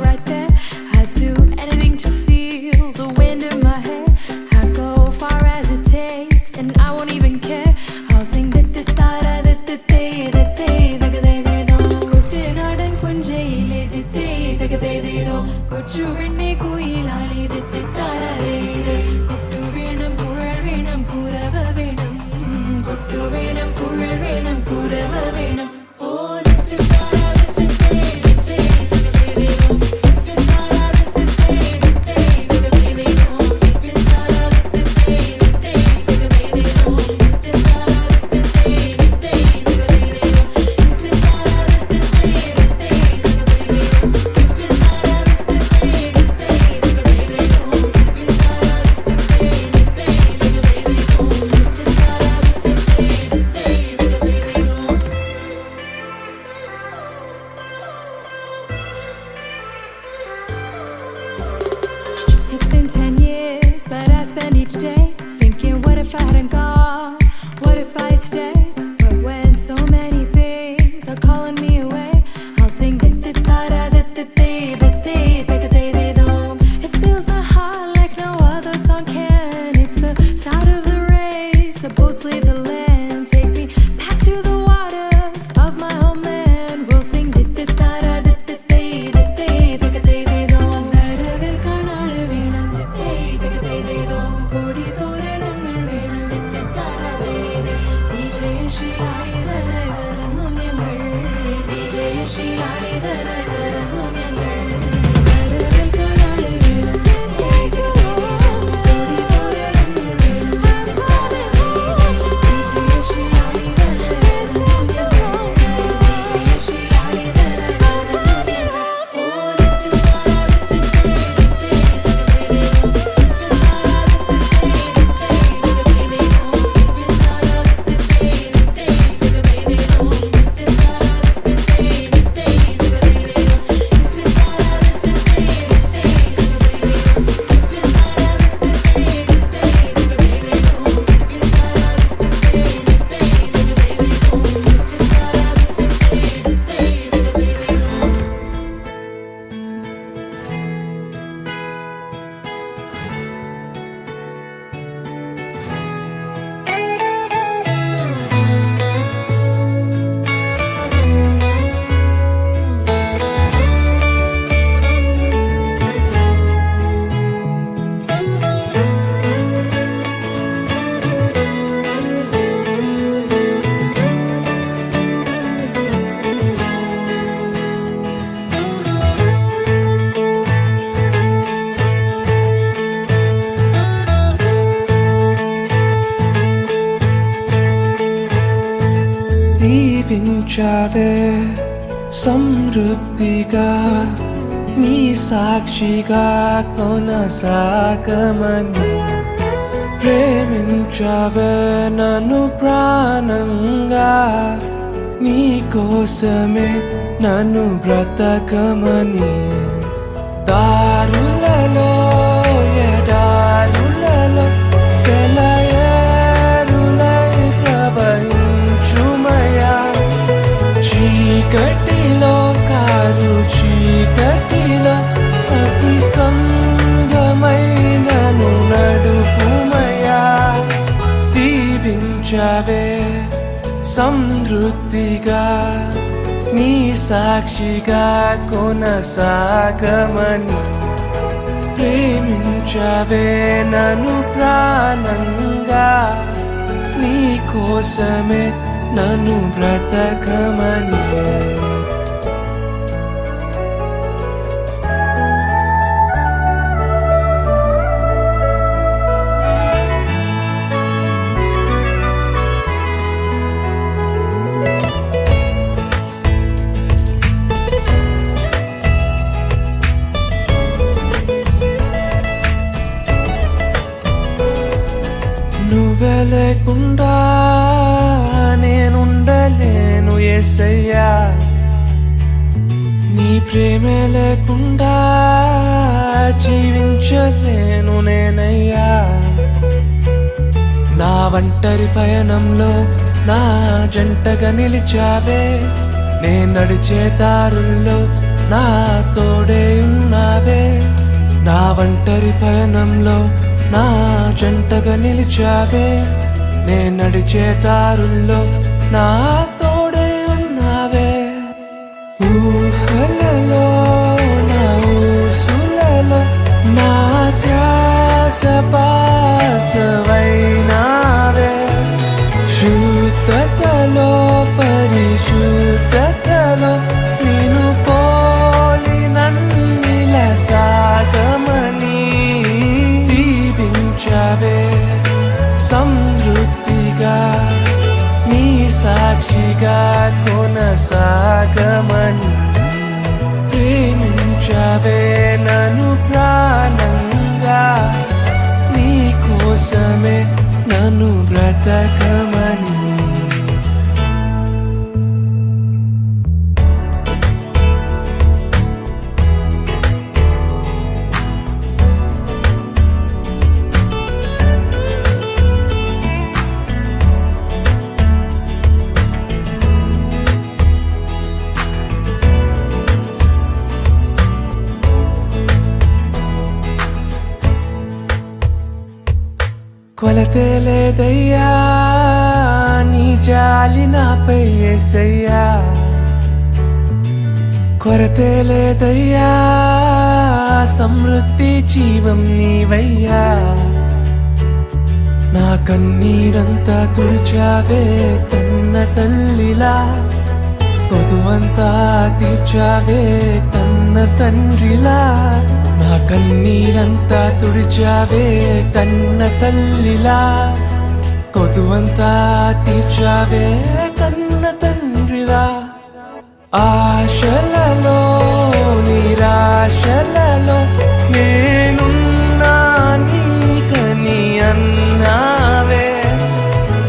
right there. I'd do anything to feel the wind in my hair. I'd go far as it takes, and I won't even care. I'll sing da da da da da da da da da da da da. Kotte naadan punjaile da da da da da da. Kochu vinne koilale da da da da da. Kottu venam pural venam kurava venam. Kottu venam pural venam kurava venam. It's been 10 years, but I spend each day thinking, what if I hadn't gone? What if I stayed? But when so many things are calling me away, I'll sing da da da da da da da da da da da da. It fills my heart like no other song can. It's the sound of the race, the boats leave the land. Take me back to the waters of my homeland. We'll sing da da da da da da da da da da da da. Varavel kanal venam da da da da da da. Kodi thoranangal venam da da da da da. Vijayashilani dharai varannu njangal. Vijayashilani dharai varannu njangal. Varavel kanal venam da da da da. Kodi thoranangal venam da da da da. Vijayashilani dharai varannu njangal. Vijayashilani dharai varannu njangal. దీవించావే సమృద్ధిగా నీ సాక్షిగా కొనసాగమని ప్రేమించావే నన్ను ప్రాణంగా నీ కోసమే నన్ను బ్రతకమని దారులలో ఎడారులలో సెలయేరులై ప్రవహించుమయా చీకటిలో కారు చీకటిలో అతి స్తంభమైనను నడుపుమయా దీవించావే సమృద్ధిగా నీ సాక్షిగా కొనసాగమని ప్రేమించావే నన్ను ప్రాణంగా నీ కోసమే నన్ను బ్రతకమని నువ్వే లేకుండా నేనుండలేను యేసయ్యా నీ ప్రేమే లేకుండా జీవించలేను నేనయ్యా నా ఒంటరి పయనంలో నా జంటగా నిలిచావే నే నడిచే దారుల్లో నా తోడే ఉన్నావే. నా ఒంటరి పయనంలో నా జంటగా నిలిచావే. నే నడిచే దారుల్లో నా తోడే ఉన్నావే. ఊహలలో నా ఊసులలో నా ధ్యాస పాసవైనావే. శుద్ధతలో పరిశుద్ధతలో నిన్ను పోలి నన్నిల సాగమని దీవించవే. సమృద్ధిగా నీ సాక్షిగా కొనసాగమని ప్రేమించవే నన్ను ప్రాణంగా. నీ కోసమే నన్ను బ్రతకమని. కొలతే లేదయ్యా నీ జాలి నాపై యేసయ్యా. కొరతే లేదయ్యా సమృద్ధి జీవం నీవయ్యా. నా కన్నీరంతా తుడిచావే కన్న తల్లిలా. పొదువంతా తీర్చావే కన్న తండ్రిలా. నా కన్నీరంతా తుడిచావే కన్న తల్లిలా. కొదువంతా తీర్చావే కన్న తండ్రిలా. ఆశలలో నిరాశలలో నేనున్నా నీకని అన్నావే.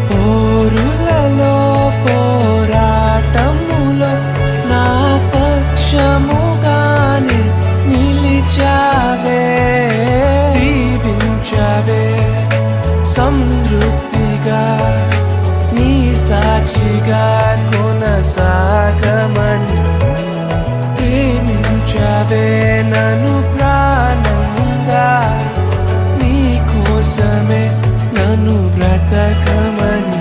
పోరులలో పోరాటములో నా పక్షముగాని నిలిచావే. దీవించవే సమృద్ధిగా నీ సాక్షిగా కొనసాగమని ప్రేమించవే నన్ను ప్రాణంగా. నీ కోసమే నన్ను బ్రతకమని.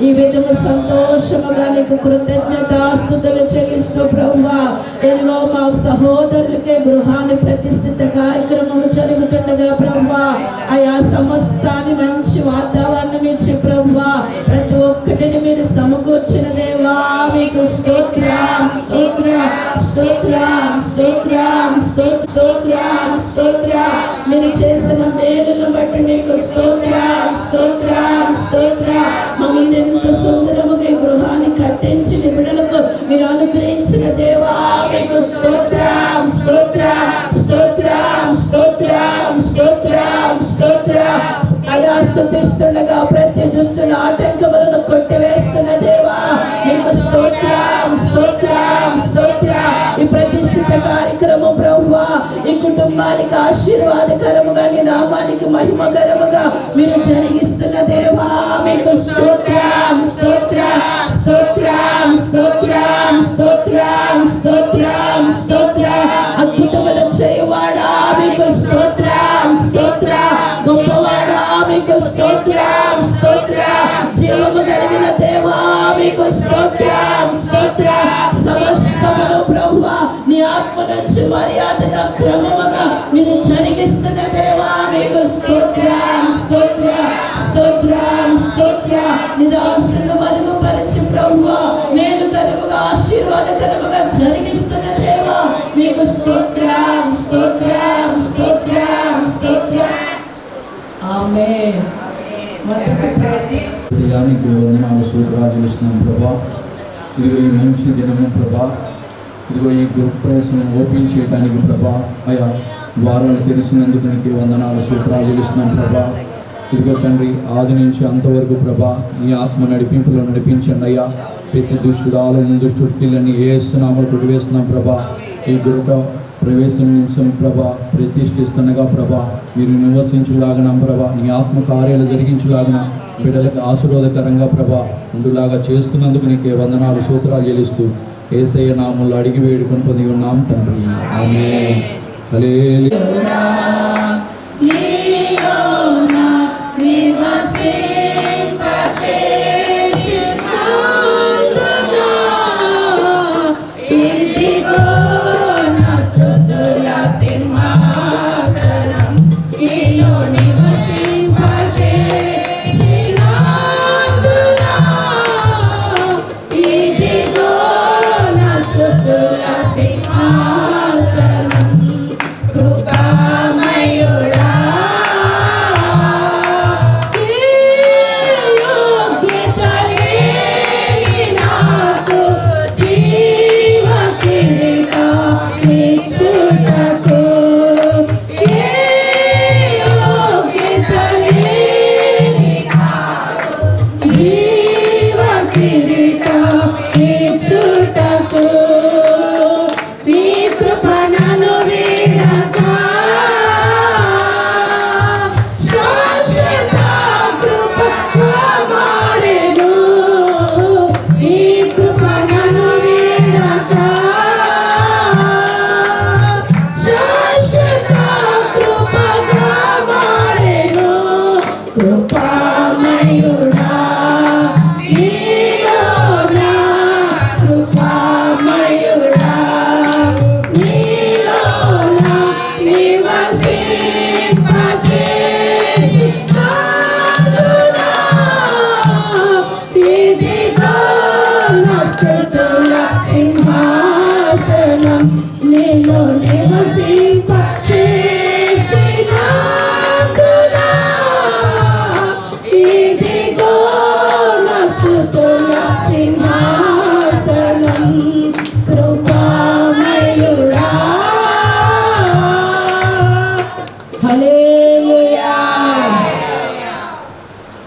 ఈ విధము సంతోషముగా నీకు కృతజ్ఞతాస్తుతులు చెల్లిస్తూ ప్రభువా, ఎన్నో మా సహోదరులకే గృహాన్ని ప్రతిష్ఠిత కార్యక్రమం జరుగుతుండగా ప్రభువా, ఆయా సమస్తాన్ని మంచి వాతావరణం ఇచ్చి ప్రభువా, ప్రతి ఒక్కటిని మీరు సమకూర్చిన దేవా మీకు స్తోత్రం స్తోత్రం స్తోత్రం స్తోత్రం స్తోత్రం స్తోత్రం. మీరు చేసిన మేలును బట్టి మీకు స్తోత్రం స్తోత్రం స్తోత్రం. మమ్మల్ని ఎంతో సుందరముగా గృహాన్ని కట్టించి బిడ్డలకు మీరు అనుగ్రహించిన దేవా మీకు స్తోత్రం స్తోత్రం స్తోత్రం స్తోత్రం. అయా స్తుతిస్తుండగా ప్రతి దుష్టుల ఆటంకములను కొట్టివేస్తున్న దేవా నీకు స్తోత్రం స్తోత్రం స్తోత్రం. ఈ ప్రతిష్ఠిత కార్యక్రమం ప్రభువా ఈ కుటుంబానికి ఆశీర్వాదకరముగా నీ నామానికి మహిమకరముగా మీరు జరిగిస్తున్న దేవా మీకు స్తోత్రం స్తోత్రం స్తోత్రం స్తోత్రం స్తోత్రం స్తోత్రం స్తోత్రం. అద్భుతములు చేయవాడా మీకు స్తోత్రం స్తోత్రం. గొప్పవాడా మీకు స్తోత్రం స్తోత్రం. జీవము కలిగిన దేవా మీకు స్తోత్రం స్తోత్రం. సమస్తమును ప్రభువా నీ ఆత్మ నుంచి మర్యాదగా క్రమముగా మీరు జరిగిస్తున్న దేవా మీకు స్తోత్రం స్తోత్రం స్తోత్రం స్తోత్రం. నిరాశను మరుగుపరిచి ప్రభువా మేలుకరముగా ఆశీర్వాదకరముగా జరిగిస్తున్న దేవా మీకు స్తోత్రం స్తోత్రం స్తోత్రం స్తోత్రం. ఆమేన్. నీకు వందనాలు స్తోత్రాలు ఇస్తున్నాం ప్రభా. ఇదిగో ఈ మంచి దినము ప్రభా, ఇదిగో ఈ గృహప్రవేశం ఓపెన్ చేయడానికి ప్రభా అయా వారాలు తెలిసినందుకు నీకు వందనాలు స్తోత్రాలు ఇస్తున్నాం ప్రభా. ఇదిగో తండ్రి ఆది నుంచి అంతవరకు ప్రభా నీ ఆత్మ నడిపింపులో నడిపించండి అయ్యా. ప్రతి దుష్టుడు ఆలోచన దుష్టులన్నీ ఏస్తున్నామో కొట్టివేస్తున్నాం ప్రభా. ఈ గృహ ప్రవేశం నిమిషం ప్రభా ప్రతిష్ఠిస్తుండగా ప్రభా మీరు నివసించులాగన ప్రభా నీ ఆత్మ కార్యాలు జరిగించులాగన బిడ్డలకు ఆశీర్వాదకరంగా ప్రభా ఉండులాగా చేస్తున్నందుకు నీకే వందనాలు స్తోత్రాలు చెల్లిస్తూ యేసయ్య నామములో అడిగి వేడుకొని పొంది ఉన్నాం తండ్రి. ఆమేన్. హల్లెలూయా.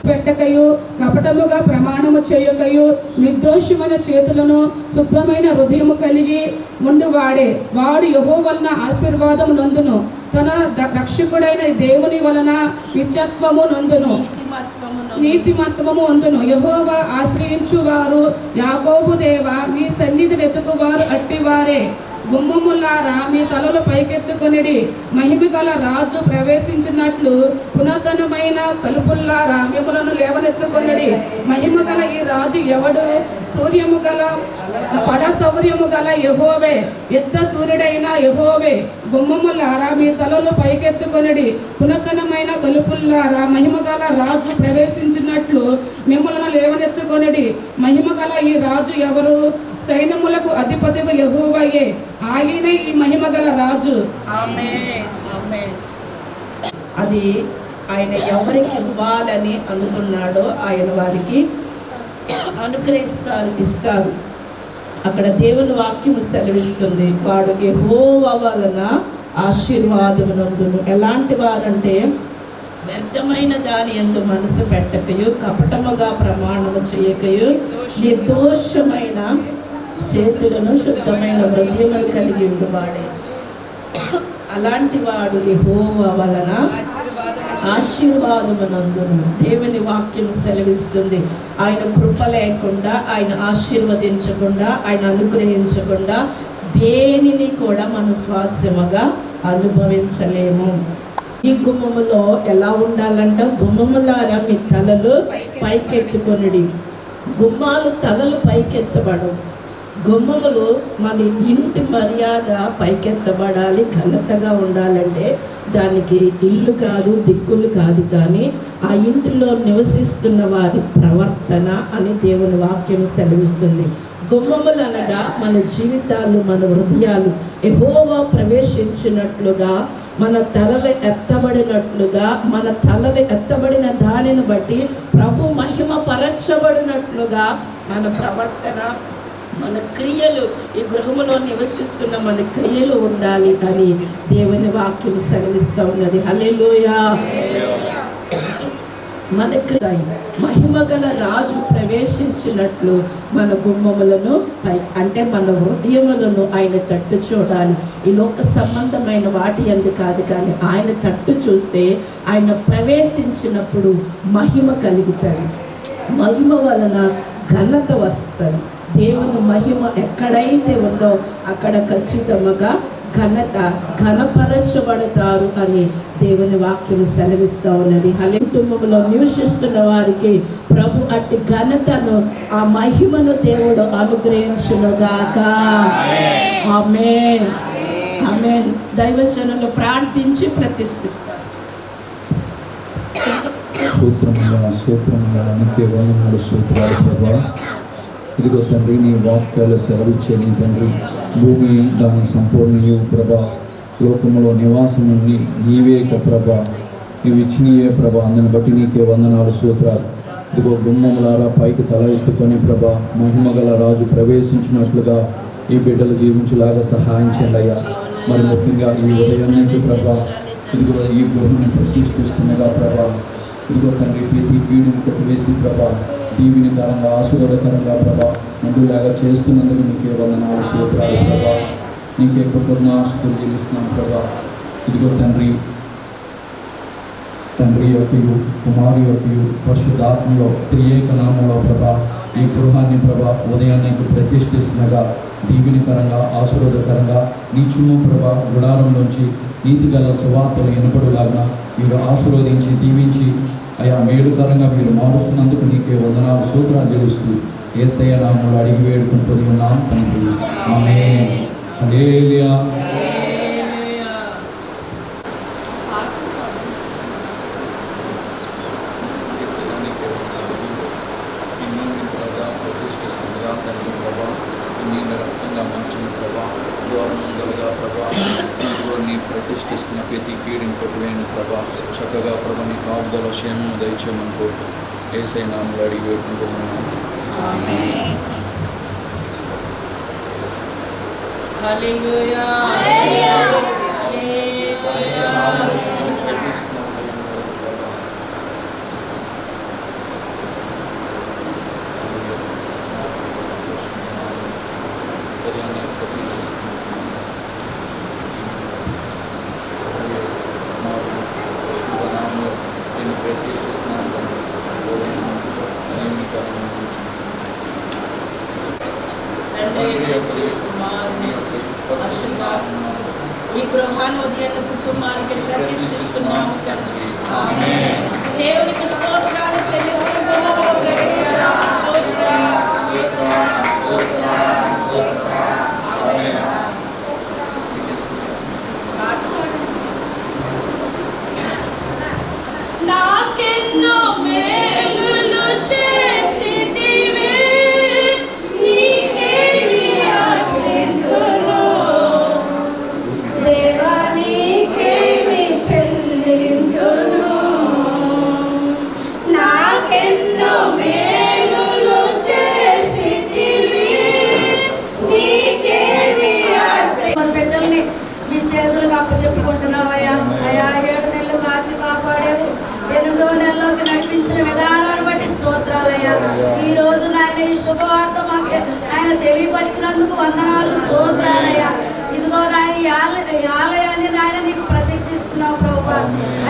పెట్టకయు కపటముగా ప్రమాణము చేయకయు నిర్దోషమైన చేతులను శుభ్రమైన హృదయము కలిగి ఉండువాడే వాడు యెహోవా వలన ఆశీర్వాదం నందును తన రక్షకుడైన దేవుని వలన నిత్యత్వము నందును నీతిమత్వము అందును. యెహోవా ఆశ్రయించువారు యాకోబు దేవా నీ సన్నిధి వెతుకువారు అట్టివారే. గుమ్మములారా మీ తలలు పైకెత్తుకొనిడి, మహిమ గల రాజు ప్రవేశించినట్లు పునర్ధనమైన తలుపుల్లారా మిమ్ములను లేవనెత్తుకొనిడి. మహిమ గల ఈ రాజు ఎవడు? సూర్యము గల పద సౌర్యము గల యెహోవే, యుద్ధ సూర్యుడైన యెహోవే. గుమ్మములారా మీ తలలు పైకెత్తుకొనిడి, పునర్ధనమైన తలుపుల్లారా మహిమ గల రాజు ప్రవేశించినట్లు మిమ్ములను లేవనెత్తుకొనిడి. మహిమ గల ఈ రాజు ఎవరు? సైన్యములకు అధిపతిగా యెహోవాయే, ఆయనే ఈ మహిమగల రాజు. ఆమేన్. ఆమేన్. అది ఆయన ఎవరికి ఇవ్వాలని అనుకున్నాడో ఆయన వారికి అనుగ్రహిస్తారు, ఇస్తారు. అక్కడ దేవుని వాక్యం సెలవిస్తుంది, వాడు యెహోవా వలన ఆశీర్వాదమునందును. ఎలాంటి వారంటే వ్యర్థమైన దాని యందు మనసు పెట్టకయు, కపటముగా ప్రమాణము చేయకయు, నిర్దోషమైన చేతులను శుద్ధమైన హృదయములు కలిగి ఉండువాడే. అలాంటి వాడు యెహోవా వలన ఆశీర్వాదమునందును. దేవుని వాక్యం సెలవిస్తుంది, ఆయన కృప లేకుండా, ఆయన ఆశీర్వదించకుండా, ఆయన అనుగ్రహించకుండా దేనిని కూడా మనం స్వాస్యముగా అనుభవించలేము. ఈ గుమ్మములో ఎలా ఉండాలంట? గుమ్మములారా మీ తలలు పైకెత్తుకొనుడి. గుమ్మాలు తలలు పైకెత్తబడవు. గుమ్మములు మన ఇంటి మర్యాద పైకెత్తబడాలి, ఘనతగా ఉండాలంటే దానికి ఇల్లు కాదు, దిక్కులు కాదు, కానీ ఆ ఇంటిలో నివసిస్తున్న వారి ప్రవర్తన అని దేవుని వాక్యం సెలవిస్తుంది. గుమ్మములు అనగా మన జీవితాలు, మన హృదయాలు యెహోవా ప్రవేశించినట్లుగా, మన తలలు ఎత్తబడినట్లుగా, మన తలలు ఎత్తబడిన దానిని బట్టి ప్రభు మహిమ పరచబడినట్లుగా మన ప్రవర్తన, మన క్రియలు, ఈ గృహములో నివసిస్తున్న మన క్రియలు ఉండాలి అని దేవుని వాక్యం సెలవిస్తూ ఉన్నది. హల్లెలూయా. మనకి మహిమగల రాజు ప్రవేశించినట్లు మన గుమ్మములను అంటే మన హృదయములను ఆయన తట్టు చూడాలి. ఈ లోక సంబంధమైన వాటి యందు కాదు, కానీ ఆయన తట్టు చూస్తే ఆయన ప్రవేశించినప్పుడు మహిమ కలుగుతుంది. మహిమ వలన ఘనత వస్తుంది. దేవుని మహిమ ఎక్కడైతే ఉందో అక్కడ ఖచ్చితంగా ఘనపరచబడతారు అని దేవుని వాక్యం సెలవిస్తూ ఉన్నది. హల్లెలూయా. కుటుంబంలో నివసిస్తున్న వారికి ప్రభు అట్టి ఘనతను, ఆ మహిమను దేవుడు అనుగ్రహించునుగాక. ఆమేన్, ఆమేన్. దైవజనులు ప్రార్థించి ప్రతిష్ఠిస్తారు. సూత్రాలు ప్రభా. ఇదిగో తండ్రి, నీ వాక్యాలు సెలవిచ్చే నీ తండ్రి, భూమి దాని సంపూర్ణయు ప్రభా, లోకములో నివాసము నీవే ప్రభా, నీవు ఇచ్చినయే ప్రభా. అందుని బట్టి నీకే వందనాలు, సూత్రాలు. ఇదిగో గుమ్మములారా పైకి తల ఎత్తుకొని ప్రభా, మహిమగల రాజు ప్రవేశించినట్లుగా ఈ బిడ్డలు జీవించేలాగా సహాయం చేయండి అయ్యా. మరి ముఖ్యంగా ఈ ఉదయానికి ప్రభా, ఇదిగో ఈ గృహాన్ని ప్రతిష్ఠిస్తుండగా ప్రభా, ఇదిగో తండ్రి ప్రతి పీడును కొట్టివేసి ప్రభా, దీవెనకరంగా ఆశీర్వాదకరంగా ప్రభా ముందులాగా చేస్తున్నందుకు నీకే వందనాలు, స్తోత్రాలు ప్రభా. నీకే కృతజ్ఞతాస్తుతులు చెల్లిస్తున్నాం ప్రభా. ఇదిగో తండ్రి, తండ్రి యొక్కయు కుమారు యొక్కయు పరిశుద్ధాత్మలో త్రియేక నామంలో ప్రభా ఈ గృహాన్ని ప్రభా ఉదయానికి ప్రతిష్ఠిస్తుండగా దీవెనకరంగా ఆశీర్వాదకరంగా నీచుము ప్రభా గుడారంలోంచి నీతిగల సువార్తలు వినపడులాగా మీరు ఆశీర్వదించి దీవించి అయా మేలుకరంగా మీరు మారుస్తున్నందుకు నీకే వందనాలు, స్తోత్రాలు చెల్లిస్తూ యేసయ్య నామములో అడిగి వేడుకుంటూ ఉన్నాం తండ్రి. ఆమేన్. హల్లెలూయా. ప్రతిష్ఠిస్తున్న ప్రతి పీడిని కొట్టువేయండి ప్రభా. చక్కగా ప్రభా నీ కాపుదల క్షేమము దయచేయమని కోరుతూ యేసయ్య నామములో అడిగి వేడుకుంటున్నాం. హల్లెలూయా. ఈ గృహాన్ని ఉదయాన్ని కుటుంబానికి ప్రతిష్ఠిస్తున్నాము తండ్రి. ఆమేన్. దేవునికి స్తోత్రాలు చెల్లిస్తున్నాము. నాకెన్నో మేలులు చేసితివి, నీకేమి అర్పింతును, దేవా నీకేమి చెల్లింతును. నాకెన్నో మేలులు చేసితివి, అప్పచెప్పుకుంటున్నావయ్యా. అయ్యా 7 నెలలు కాచి కాపాడేవు, 8వ నెలలోకి నడిపించిన విధానాన్ని బట్టి స్తోత్రాలయ్యా. ఈ రోజు నాయన ఈ శుభవార్త మాకు ఆయన తెలియపరిచినందుకు వందనాలు, స్తోత్రాలయ్యా. ఇదిగో నాయన ఈ ఆలయాన్ని నాయన నీకు ప్రతిష్ఠిస్తున్నావు ప్రభువా.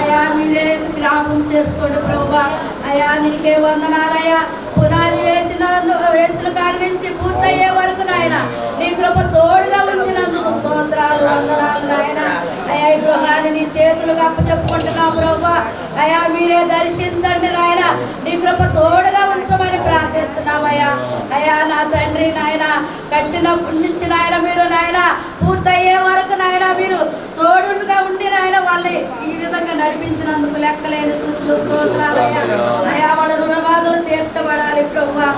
అయ్యా మీరే జ్ఞాపకం చేసుకోండి ప్రభువా. అయ్యా నీకే వందనాలయ్యా. పునాది వేసిన కాడి నుంచి పూర్తయ్యే వరకు నాయన నీ కృప తోడుగా ఉంచినందుకు స్తోత్రాలు, వందనాలు నాయన. అయ్యా ఈ గృహాన్ని నీ చేతులకు అప్పచెప్పుకుంటున్నావు ప్రభువా. అయ్యా మీరే దర్శించండి నాయన, నీ కృప తోడుగా ఉంచమని ప్రార్థిస్తున్నామయ్యా. అయ్యా నా తండ్రి నాయన కట్టినప్పటి నుంచి నాయన మీరు నాయన పూర్తయ్యే వరకు నాయన మీరు తోడుగా ఉండి నాయన వాళ్ళని ఈ విధంగా నడిపించినందుకు లెక్కలేని స్తుతులు, స్తోత్రాలయ్యా. అయ్యా వాళ్ళ రుణబాధలు తీర్చబడాలి ప్రభువా.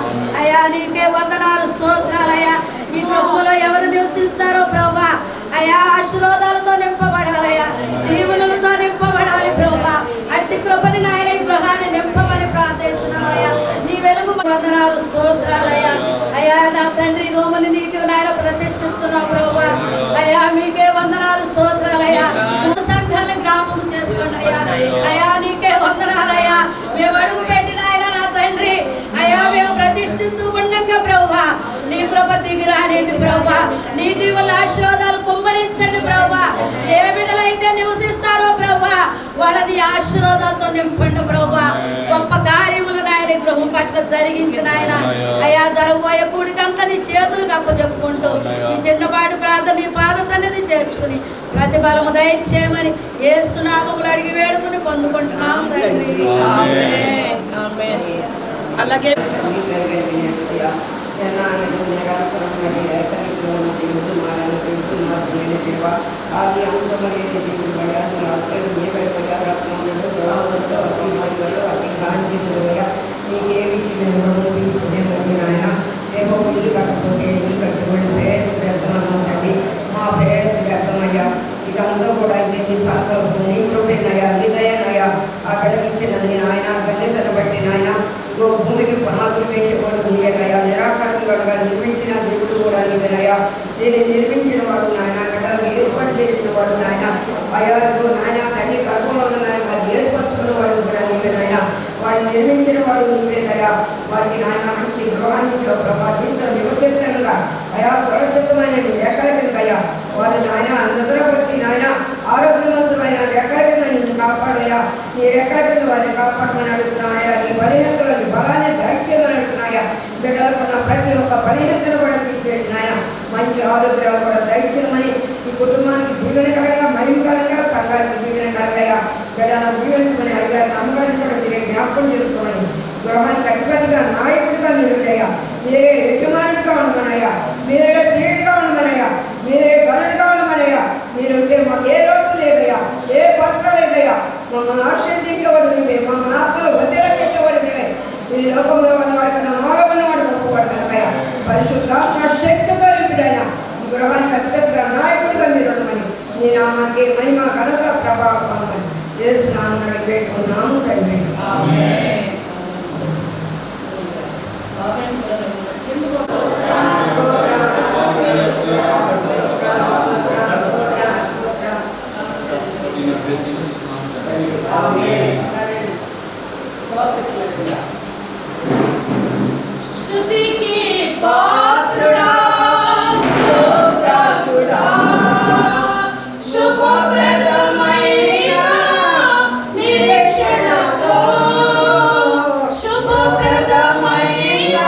అయ్యా నీకే వందనాలు, స్తోత్రాలయ్యా. ఈ గృహంలో ఎవరు నివసిస్తారో ప్రభువా అయ్యా ఆశీర్వాదాలతో నింపబడాలయ్యా, దీవులతో నింపబడాలి ప్రభువా. అట్టి కృపని నాయన ఈ గృహాన్ని నింపమని ప్రార్థిస్తున్నామయ్యా. నీ వెలుగు వందనాలు, స్తోత్రాలయ్యా. అయ్యా నా తండ్రి రూముని నీకు నాయన ప్రతిష్ఠిస్తున్నావు ప్రభువా. అయ్యా మీకే వందనాలు, స్తోత్రాలయ్యా. సంఘాలను జ్ఞాపకం చేసుకోండి అయ్యా. అయ్యా నీకే వందనాలయ్యా. మేము అడుగు పెట్టిన ఆయన నా తండ్రి అయ్యా మేము ప్రతిష్ఠిస్తూ ఉండగా ప్రభువా నీ కృప దిగిరానండి ప్రభువా. నీ దీవుల ఆశీర్వాదాలు కుమ్మరించండి ప్రభువా. ఏ బిడ్డలైతే నివసిస్తారో ప్రభువా వాళ్ళని ఆశీర్వాదాలతో నింపండి ప్రభువా. గొప్ప కార్యములు నాయన గృహం పట్ల జరిగించిన ఆయన అయ్యా జరగబోయే కూడికంతా నీ చేతులకు అప్పచెప్పుకుంటూ ఈ చిన్నపాటి ప్రార్థన నీ పాద సన్నిధి చేర్చుకుని ప్రతిఫలము దయచేయమని యేసు నామములో అడిగి వేడుకుని పొందుకుంటున్నాం తండ్రి. అలాగే మా పేరెంట్స్ వ్యర్థమయ్యా ఇదంతా కూడా ఇది సంకల్పం నీ కృపేనయ్యా, నిదయనయ్యా. ఆ బిడ్డకిచ్చిన నేను ఆయన గణ్యతను బట్టి నాయన భూమికి పునాదులు వేసేవాడు నీవేనయ్యా. నిరాకరణగా నిర్మించిన దేవుడు కూడా నీవేనయ్యా. దీన్ని నిర్మించిన వాడు నాయన, బిడ్డలకు ఏర్పాటు చేసిన వాడు నాయన. అయ్యా నాయన తల్లి గర్భంలో ఉన్నదాన్ని వారిని ఏర్పరచుకున్న వాడు కూడా నీవేనయ్యా. వారిని నిర్మించిన వాడు నీవేనయ్యా. వారికి నాయన మంచి గృహాన్ని ప్రభా దీంట్లో నివసితంగా అయా సురక్షితమైన నీ రెక్కల కిందయ్యా వారు నాయన నిద్ర బట్టి నాయన ఆరోగ్యవంతులైన రెక్కల కింద నిన్ను కాపాడయా. నీ రెక్కల కింద వారిని కాపాడమని అడుగుతున్నాయా. నీ బలహీనతలో నీ బలాన్ని దయచేయమని అడుగుతున్నాయా. బిడ్డలకున్న ప్రతి ఒక్క బలహీనతను కూడా తీసివేసినాయా. మంచి ఆరోగ్యాలు కూడా దయచేయమని ఈ కుటుంబానికి దీవెనకరంగా మహిమకరంగా సంఘానికి దీవెనకరంగా బిడ్డలను దీవించమని అయ్యారు అమ్మగారిని కూడా మీరే జ్ఞాపకం చేసుకోమని గృహానికి అధిపతిగా నాయకుడిగా మీరుడయ్యా. మీరే యజమానుడిగా ఉండమనయ్యా. మీరే దేవుడిగా ఉండమనయ్యా. మీరే బలుడిగా ఉండమనయ్యా. మీరుంటే మాకు ఏ లోటు లేదయ్యా, ఏ పత్ర లేదయ్యా. మమ్మల్ని ఆశ్రయించేవాడు నీవే, మమ్మల్ని ఆత్మలో వద్దెలా చేసేవాడు నీవే. ఈ లోకంలో ఉన్నవాడు కన్నా మాగమన్నవాడు గొప్పవాడు కనుకయ్యా. పరిశుద్ధాత్మ శక్తితో నింపుడైనా ఈ గృహానికి అధిపతిగా నాయకుడిగా మీరు ఉండమని నీ నామానికి మహిమ ఘనత ప్రభావం పొందమని యేసు నామమున వేడుకుంటున్నాము తండ్రి. స్తుతికి పాత్రుడా శుభ్రతుడా శుభప్రదమైన నిరీక్షణతో శుభప్రదమైన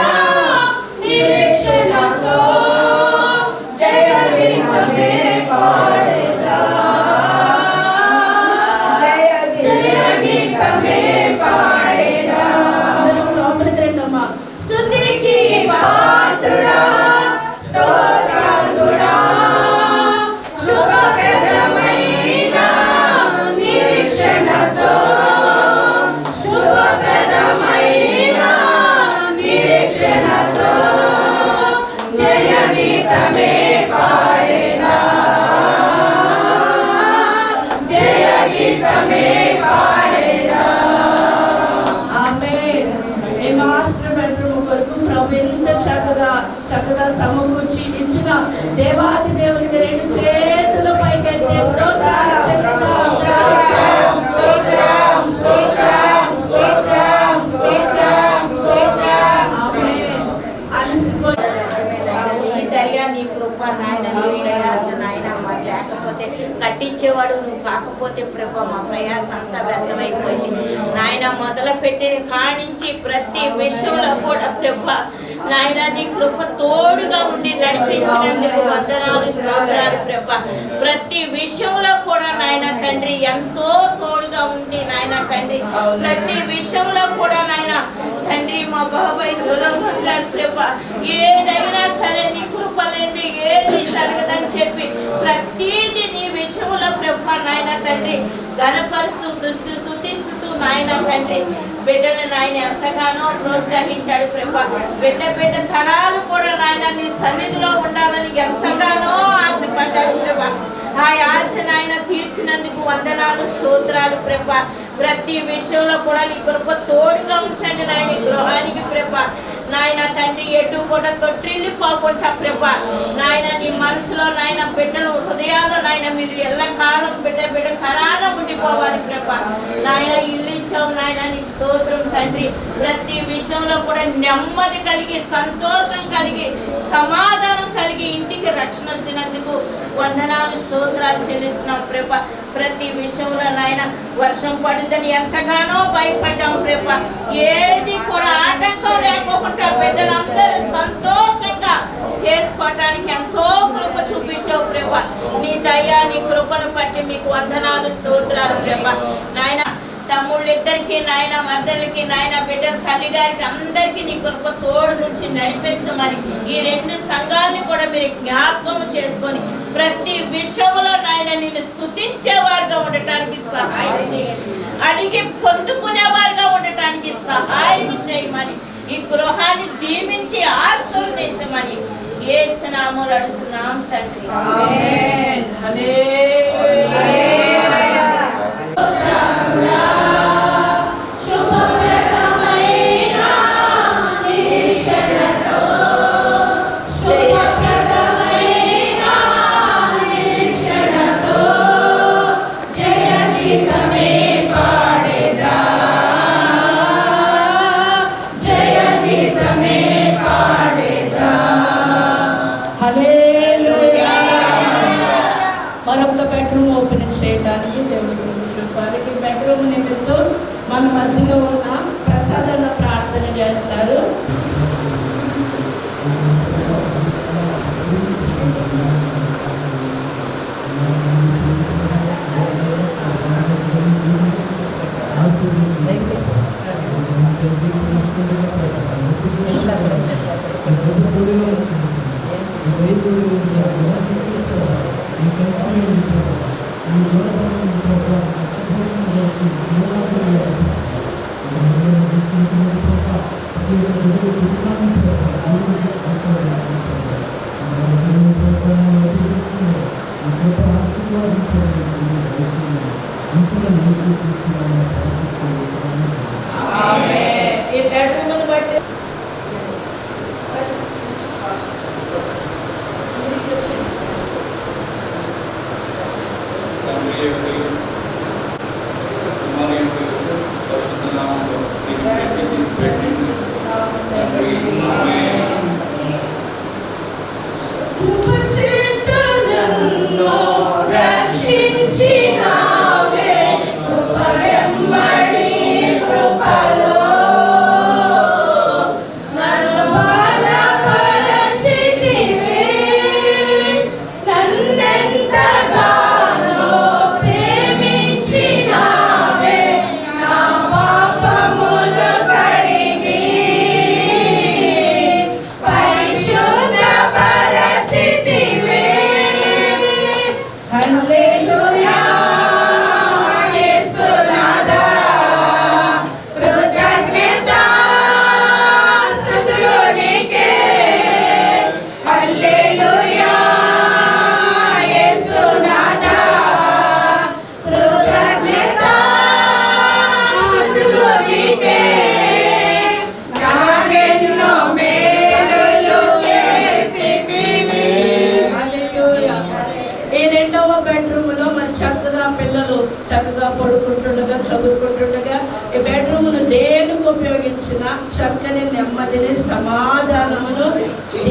నిరీక్షణతో జయ గీతమే పాడేదా జయ గీతమే కట్టించేవాడు నువ్వు కాకపోతే ప్రభా మా ప్రయాస అంతా వ్యర్థమైపోయింది నాయన. మొదలుపెట్టిన కానించి ప్రతి విషయంలో కూడా ప్రభా నాయన నీ కృప తోడుగా ఉండి నడిపించినందుకు వందనాలు స్తోత్రాలు ప్రభా. ప్రతి విషయంలో కూడా నాయన తండ్రి ఎంతో తోడుగా ఉండి నాయన తండ్రి ప్రతి విషయంలో కూడా నాయన తండ్రి మా బాబాయ్ సొలొమోన్ గారు ప్రభా ఏదైనా సరే నీ కృప లేని ఏది జరగదని చెప్పి ప్రతిదీ నీ విషయంలో ప్రభా నాయన తండ్రి ఘనపరుస్తూ స్తుతించుతూ నాయన తండ్రి బిడ్డను నాయన ఎంతగానో ప్రోత్సహించాడు ప్రభా. బిడ్డ తరాలు కూడా నాయన నీ సన్నిధిలో ఉండాలని ఎంతగానో ఆశపడ్డాడు ప్రభా. ఆ ఆశ నాయన తీర్చినందుకు వందనాలు స్తోత్రాలు ప్రభా. ప్రతి విషయంలో కూడా నీ కృప తోడుగా ఉంచండి నాయన. గృహానికి ప్రభా నాయన తండ్రి ఎటు కూడా తొట్టిల్లిపోకుండా ప్రభా నాయన నీ మనసులో నాయన బిడ్డలు హృదయాల్లో నాయన మీరు ఎల్లకాలం బిడ్డ తరాన ఉండిపోవాలి ప్రభా. నాయన ఇల్లు ఇచ్చావు నాయన నీకు స్తోత్రం తండ్రి. ప్రతి విషయంలో కూడా నెమ్మది కలిగి సంతోషం కలిగి సమాధానం కలిగి ఇంటికి రక్షణ వచ్చినందుకు వందనాలు స్తోత్రాలు చెల్లిస్తున్నాం ప్రభా. ప్రతి విషయంలో నాయన వర్షం పడిందని ఎంతగానో భయపడ్డాం ప్రభా. ఏది కూడా ఆటంకం లేకపోకుండా బిడ్డలందరూ సంతోషంగా చేసుకోవటానికి ఎంతో కృప చూపించావు ప్రభా. నీ దయ నీ కృపను బట్టి మీకు వందనాలు స్తోత్రాలు ప్రభా. నాయన తమ్ముళ్ళిద్దరికి నాయన మద్దలకి నాయన బిడ్డల తల్లి గారికి అందరికీ నీ కృప తోడు నుంచి నడిపించమని ఈ రెండు సంఘాలని కూడా మీరు జ్ఞాపకం చేసుకొని ప్రతి విషయంలో నాయన నిన్ను స్తుతించేవారుగా ఉండటానికి సహాయం చేయండి. అడిగి పొందుకునేవారుగా ఉండటానికి సహాయం చేయమని ఈ గృహాన్ని దీవించి ఆశీర్వదించమని యేసు నామములో అడుగుతున్నాం తండ్రి. ఆమేన్. హల్లెలూయా. మరొక బెడ్రూమ్ ఓపెన్ చేయడానికి దేవుడికి వారికి బెడ్రూమ్ నిమిత్తం మన మధ్యలో ఉన్న ప్రసాదన ప్రార్థన చేస్తారు. ఈ బెడ్రూమ్ బట్టి రక్షించినావే కృప వెంబడి కృపలో పిల్లలు చక్కగా పడుకుంటుండగా చదువుకుంటుండగా ఈ బెడ్రూమ్ను దేనికి ఉపయోగించిన చక్కని నెమ్మదిని సమాధానమును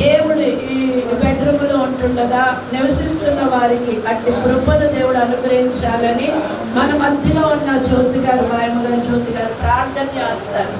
దేవుడు ఈ బెడ్రూమ్లో ఉంటుండగా నివసిస్తున్న వారికి అట్టి కృపను దేవుడు అనుగ్రహించాలని మన మధ్యలో ఉన్న జ్యోతి గారు బాయమ్మ గారు జ్యోతి గారు ప్రార్థన చేస్తారు.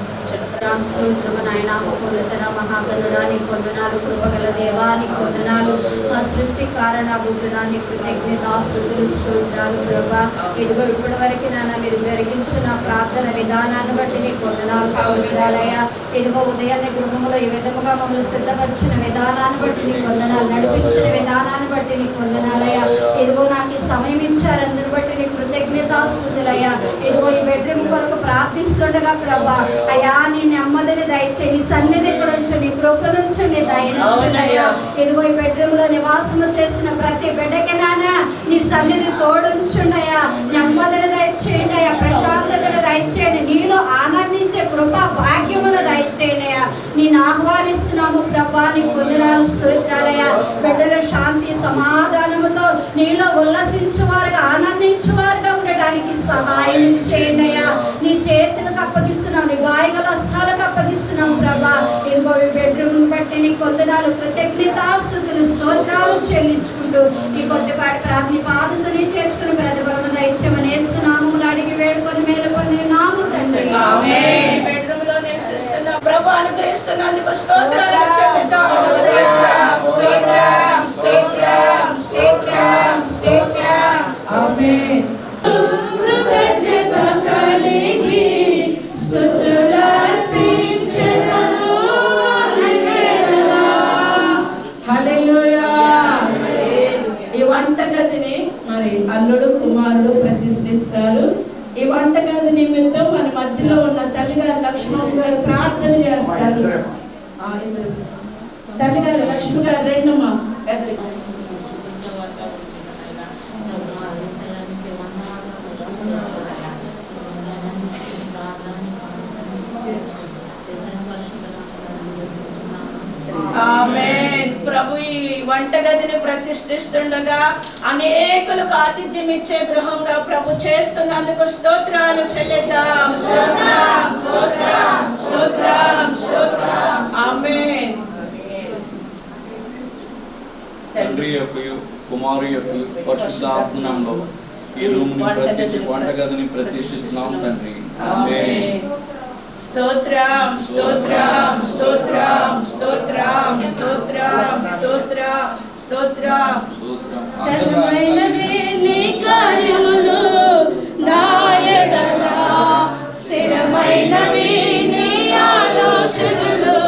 మహాగణుడానికి వందనాలు, కృపగల దేవానికి వందనాలు, మా సృష్టి కారణభూతుడానికి కృతజ్ఞతాస్తుతులు స్తోత్రాలు ప్రభా. ఇదిగో ఇప్పటి వరకు నాన్న మీరు జరిగించిన ప్రార్థన విధానాన్ని బట్టి నీకు వందనాలు స్తోత్రాలయ్యా. ఇదిగో ఉదయాన్నే గృహంలో ఈ విధముగా మమ్మల్ని సిద్ధపరిచిన విధానాన్ని బట్టి నీకు వందనాలు, నడిపించిన విధానాన్ని బట్టి నీకు వందనాలయ్యా. ఇదిగో నాకు ఈ సమయం ఇచ్చారు, అందుని బట్టి నీకు కృతజ్ఞతాస్తుతులయ్యా. ఇదిగో ఈ బెడ్రూమ్ కొరకు ప్రార్థిస్తుండగా ప్రభా అయ్యా నీ నెమ్మదిని దయచేయి, నీ సన్నిధి ఇక్కడ ఉంచు, నీ కృప నుంచి నీ దయనుంచుండయ్యా. ఇదిగో ఈ బెడ్రూమ్ లో నివాసము చేస్తున్న ప్రతి బిడ్డకి నాన్న నీ సన్నిధి తోడుంచుండయ్యా. నెమ్మదిని దయచేయండి అయ్యా, ప్రశాంతతను దయచేయండి, నీలో ఆనందించే కృప భాగ్యమును దయచేయండి అయ్యా. నేను ఆహ్వానిస్తున్నాము ప్రభా, నీకు వందనాలు స్తోత్రాలయ్యా. బిడ్డల శాంతి సమాధానముతో నీలో ఉల్లసించువారుగా ఆనందించువారుగా ఉండడానికి సహాయం చేయండి అయ్యా. నీ చేతులకు అప్పగిస్తున్నాం, నీ గాయగల స్థలాలకు అప్పగిస్తున్నాం ప్రభా. ఇదిగో ఈ బెడ్రూమ్ బట్టి నీ వందనాలు, కృతజ్ఞతాస్తుతులు స్తోత్రాలు చెల్లించుకుంటూ ఈ కొద్దిపాటి ప్రార్థన పాదసని చేర్చుకుని ప్రతిఫలము దయచేయమని యేసునామములో అడిగి వేడుకొని మేలుకొని నాము తండ్రి ఆమేన్. బెడ్రూమ్ లో నివసిస్తున్న ప్రభు అనుగ్రహిస్తున్నందుకు స్తోత్రాలు చెల్లిద్దాం. ఆమేన్. కృతజ్ఞత కలిగి స్తుతులర్పించెదము హల్లెలూయా. హల్లెలూయా. ఈ వంటగదిని మరి అల్లుడు కుమారుడు ప్రతిష్ఠిస్తారు. ఈ వంటగది నిమిత్తం మన మధ్యలో ఉన్న తల్లిగారు లక్ష్మణ్ గారు ప్రార్థన చేస్తారు. తల్లిగారు లక్ష్మి గారు రెండమ్మా గది ఆమేన్. ప్రభు ఈ వంటగదిని ప్రతిష్ఠిస్తుండగా అనేకులకు ఆతిథ్యం ఇచ్చే గృహంగా ప్రభు చేస్తున్నందుకు స్తోత్రాలు చెల్లిద్దాం. స్తోత్రం స్తోత్రం స్తోత్రం స్తోత్రం. ఆమేన్. తండ్రి యొక్క కుమారు యొక్క పరిశుద్ధాత్మనంలో ఈ రూముని వంటగదిని ప్రతిష్ఠిస్తున్నాం తండ్రి. ఆమేన్. స్తోత్రం స్తోత్రం స్తోత్రం స్తోత్రం స్తోత్రం స్తోత్రం స్తోత్రం. ఘనమైనవి నీ కార్యములు నా ఎడల, స్థిరమైనవి నీ ఆలోచనలు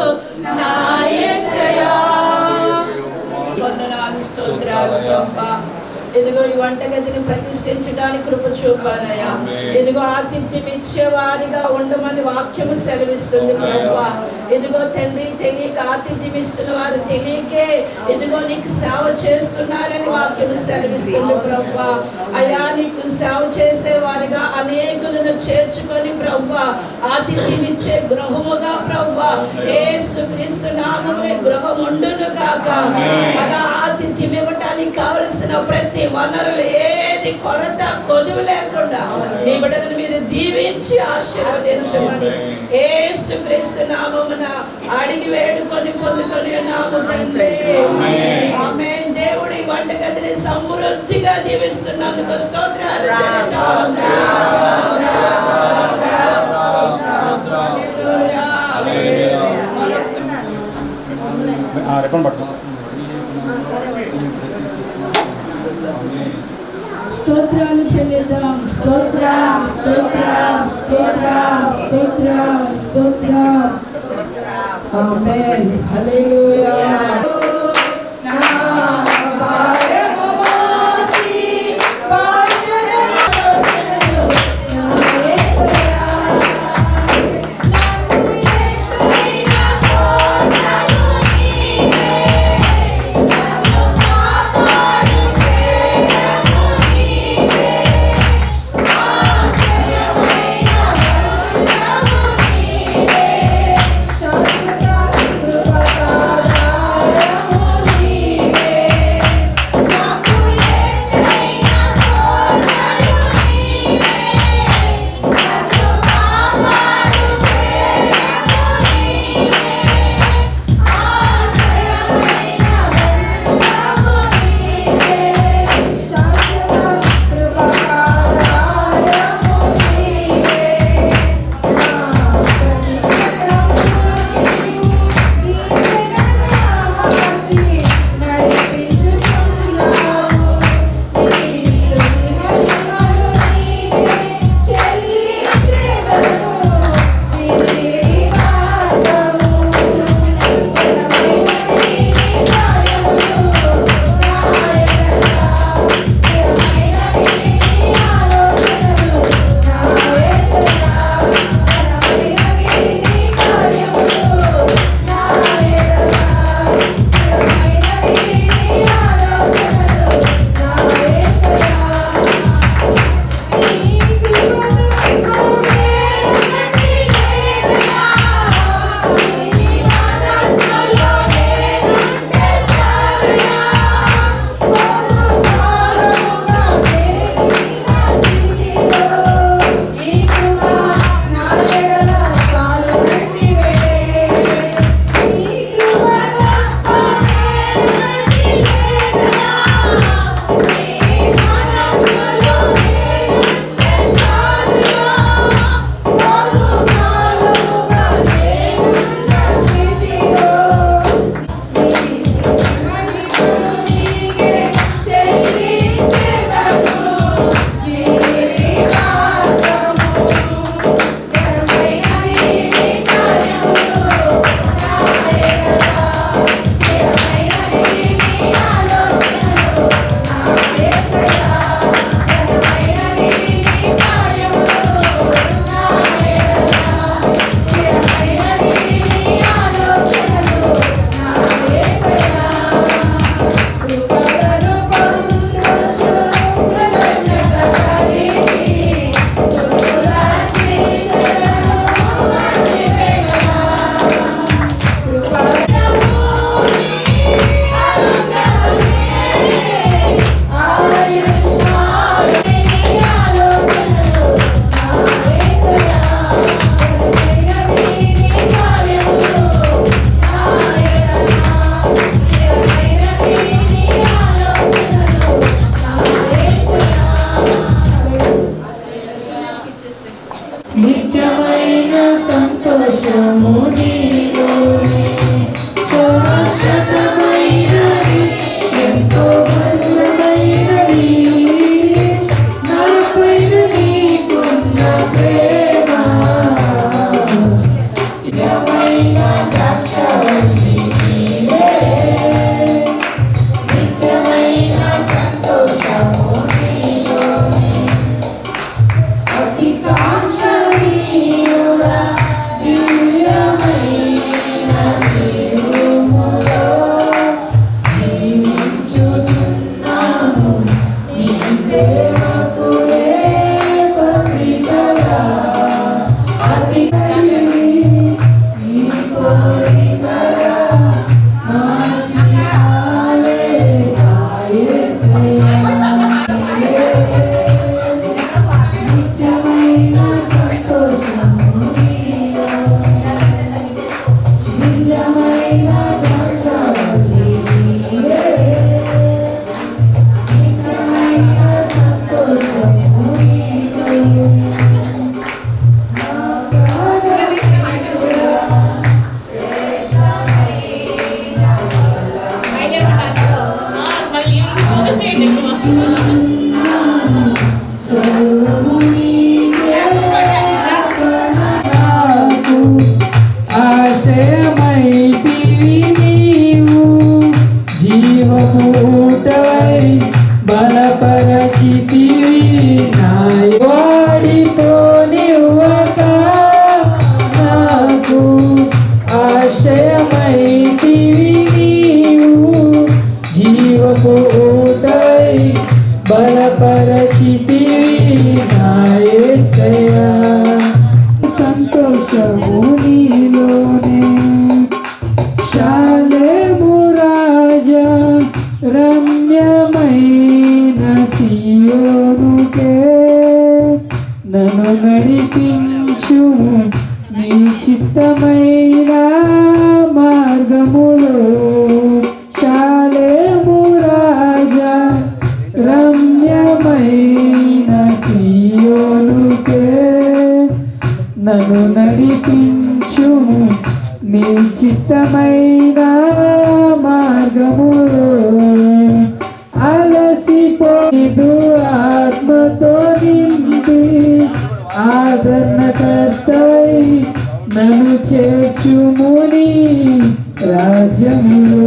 నా యేసయ్యా. వందనాలు స్తోత్రాలు ప్రభా. ఇదిగో ఈ వంటగదిని ప్రతిష్ఠించడానికి కృప చూపాలయ్యా. ఇదిగో ఆతిథ్యం ఇచ్చేవారిగా ఉండమని వాక్యము సెలవిస్తుంది ప్రభువా. ఇదిగో తండ్రి తెలియక ఆతిథ్యం ఇస్తున్న వారు తెలియకే ఇదిగో నీకు సేవ చేస్తున్నారని వాక్యము సెలవిస్తుంది ప్రభువా. అయ్యా నీకు సేవ చేసేవారిగా అనేకులను చేర్చుకొని ప్రభువా ఆతిథ్యం ఇచ్చే గృహముగా ప్రభువా యేసుక్రీస్తు నామములో గృహం ఉండును గాక. అలా ఆతిథ్యం ఇవ్వటానికి కావలసిన ప్రతి వనరులు ఏది కొరత కొదువు లేకుండా నీ బిడ్డలను మీరు దీవించి ఆశీర్వదించమని యేసుక్రీస్తు నామమున అడిగి వేడుకొని పొందుకొని నాము తండ్రి. ఆమేన్. దేవుడి వంటగదిని సమృద్ధిగా దీవిస్తున్నందుకు స్తోత్రాలు చెల్లిద్దాం. స్తోత్రాలు చెల్లిద్దాం. స్తోత్రం స్తోత్రం స్తోత్రం స్తోత్రం స్తోత్రం. ఆమేన్. హల్లెలూయా. కృప నన్ను నడిపించు నీ చిత్తమైన మార్గములో శాలేము రాజా రమ్యమైన సీయోనుకే నన్ను నడిపించు నీ చిత్తమైన మార్గములో అలసిపోయిదు ఆత్మతో నిండి ఆదరణకర్తవై నన్ను చేర్చుముని రాజ్యములో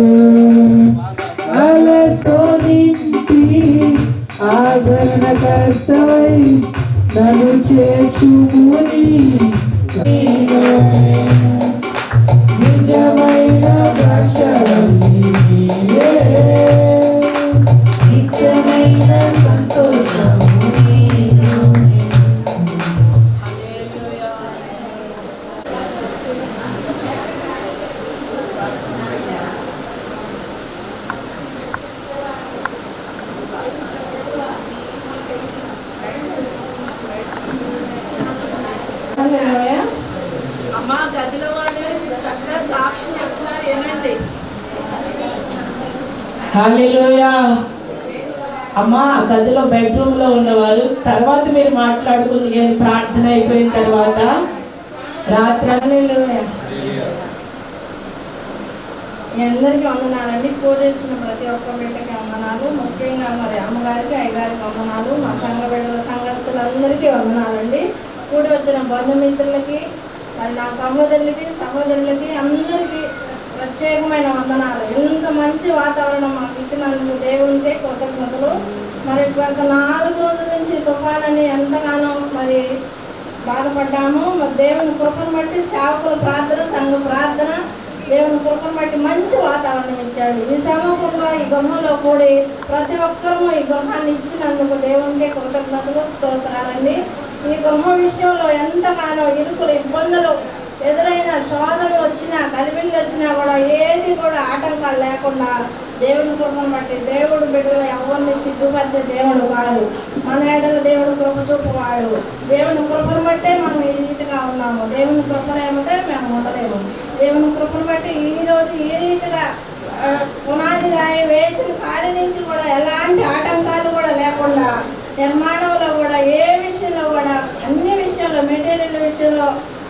అలసో నిండి ఆదరణకర్తవై నన్ను చేర్చుముని నిజమైన ద్రాక్షవల్లి నీవే నిత్యమైన సంతోషము నీలోనే. అమ్మా గదిలో వాళ్ళు చక్కగా సాక్షి చెప్తున్నారు ఏనండి. హల్లెలూయా. అమ్మ ఆ గదిలో బెడ్రూమ్లో ఉన్నవారు తర్వాత మీరు మాట్లాడుకుని ప్రార్థన అయిపోయిన తర్వాత రాత్రి మీ అందరికీ వందనాలండి. కూడిచిన ప్రతి ఒక్క బిడ్డకి వందనాలు. ముఖ్యంగా మరి అమ్మగారికి అయ్యగారికి వందనాలు. మా సంఘ బిడ్డల సంఘస్థులందరికీ వందనాలండి. కూడి వచ్చిన బంధుమిత్రులకి మరి నా సహోదరులకి అందరికీ ప్రత్యేకమైన వందనాలు. ఎంత మంచి వాతావరణం మాకు ఇచ్చినందుకు దేవునికే కృతజ్ఞతలు. మరి గత 4 రోజుల నుంచి తుఫానని ఎంతగానో మరి బాధపడ్డాము. మరి దేవుని కృపను బట్టి సేవకుల ప్రార్థన, సంఘ ప్రార్థన, దేవుని కృపను బట్టి మంచి వాతావరణం ఇచ్చాడు. ఈ సమూహంగా ఈ గృహంలో కూడి ప్రతి ఒక్కరూ ఈ గృహాన్ని ఇచ్చినందుకు దేవునికే కృతజ్ఞతలు, స్తోత్రాలండి. ఈ గృహ విషయంలో ఎంతగానో ఇరుకులు, ఇబ్బందులు ఎదురైన శోధనలు వచ్చినా, కలిబిళ్ళు వచ్చినా కూడా ఏది కూడా ఆటంకాలు లేకుండా దేవుని కృపను బట్టి దేవుడు బిడ్డలు ఎవరిని సిగ్గుపరిచే దేవుడు కాదు. మన ఏడల దేవుడు కృప చూపువాడు. దేవుని కృపను బట్టే మనం ఈ రీతిగా ఉన్నాము. దేవుని కృప లేకపోతే మేము ఉండలేము. దేవుని కృపను బట్టి ఈరోజు ఈ రీతిగా పునాది రాయి వేసిన కాడి నుంచి కూడా ఎలాంటి ఆటంకాలు కూడా లేకుండా నిర్మాణంలో కూడా ఏ విషయంలో కూడా అన్ని విషయంలో మెటీరియల్ విషయంలో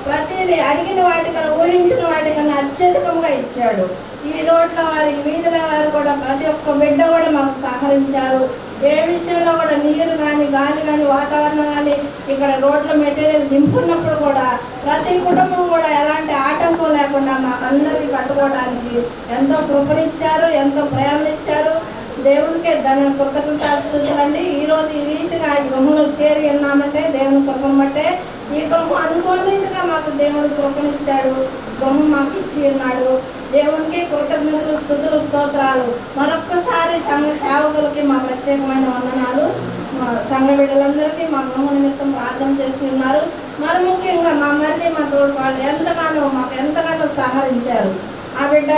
ప్రతిదీ అడిగిన వాటికన్నా ఊహించిన వాటికన్నా అత్యధికంగా ఇచ్చాడు. ఈ రోడ్ల వారికి వీధుల వారు కూడా ప్రతి ఒక్క బిడ్డ కూడా మాకు సహకరించారు. ఏ విషయంలో కూడా నీరు కానీ, గాలి కానీ, వాతావరణం కానీ ఇక్కడ రోడ్ల మెటీరియల్ దింపున్నప్పుడు కూడా ప్రతి కుటుంబం కూడా ఎలాంటి ఆటంకం లేకుండా మాకు అందరికీ కట్టుకోవడానికి ఎంతో కృపనిచ్చారు, ఎంతో ప్రేమనిచ్చారు. దేవునికే దాని కృతజ్ఞతాస్తుతులండి. ఈరోజు ఈ రీతిగా ఈ గృహంలో చేరి ఉన్నామంటే దేవుని కృపను బట్టే. ఈ గృహం అనుకోని రీతిగా మాకు దేవుని కృపనిచ్చాడు. గృహం మాకు ఇచ్చి ఉన్నాడు. దేవునికి కృతజ్ఞతలు, స్తుతులు, స్తోత్రాలు. మరొక్కసారి సంఘ సేవకులకి మా ప్రత్యేకమైన వందనాలు. మా సంఘ బిడ్డలందరికీ మా గృహ నిమిత్తం ప్రార్థన చేసి ఉన్నారు. మరి ముఖ్యంగా మా మరిది, మా తోడు వాళ్ళు మాకు ఎంతగానో సహకరించారు. ఆ బిడ్డ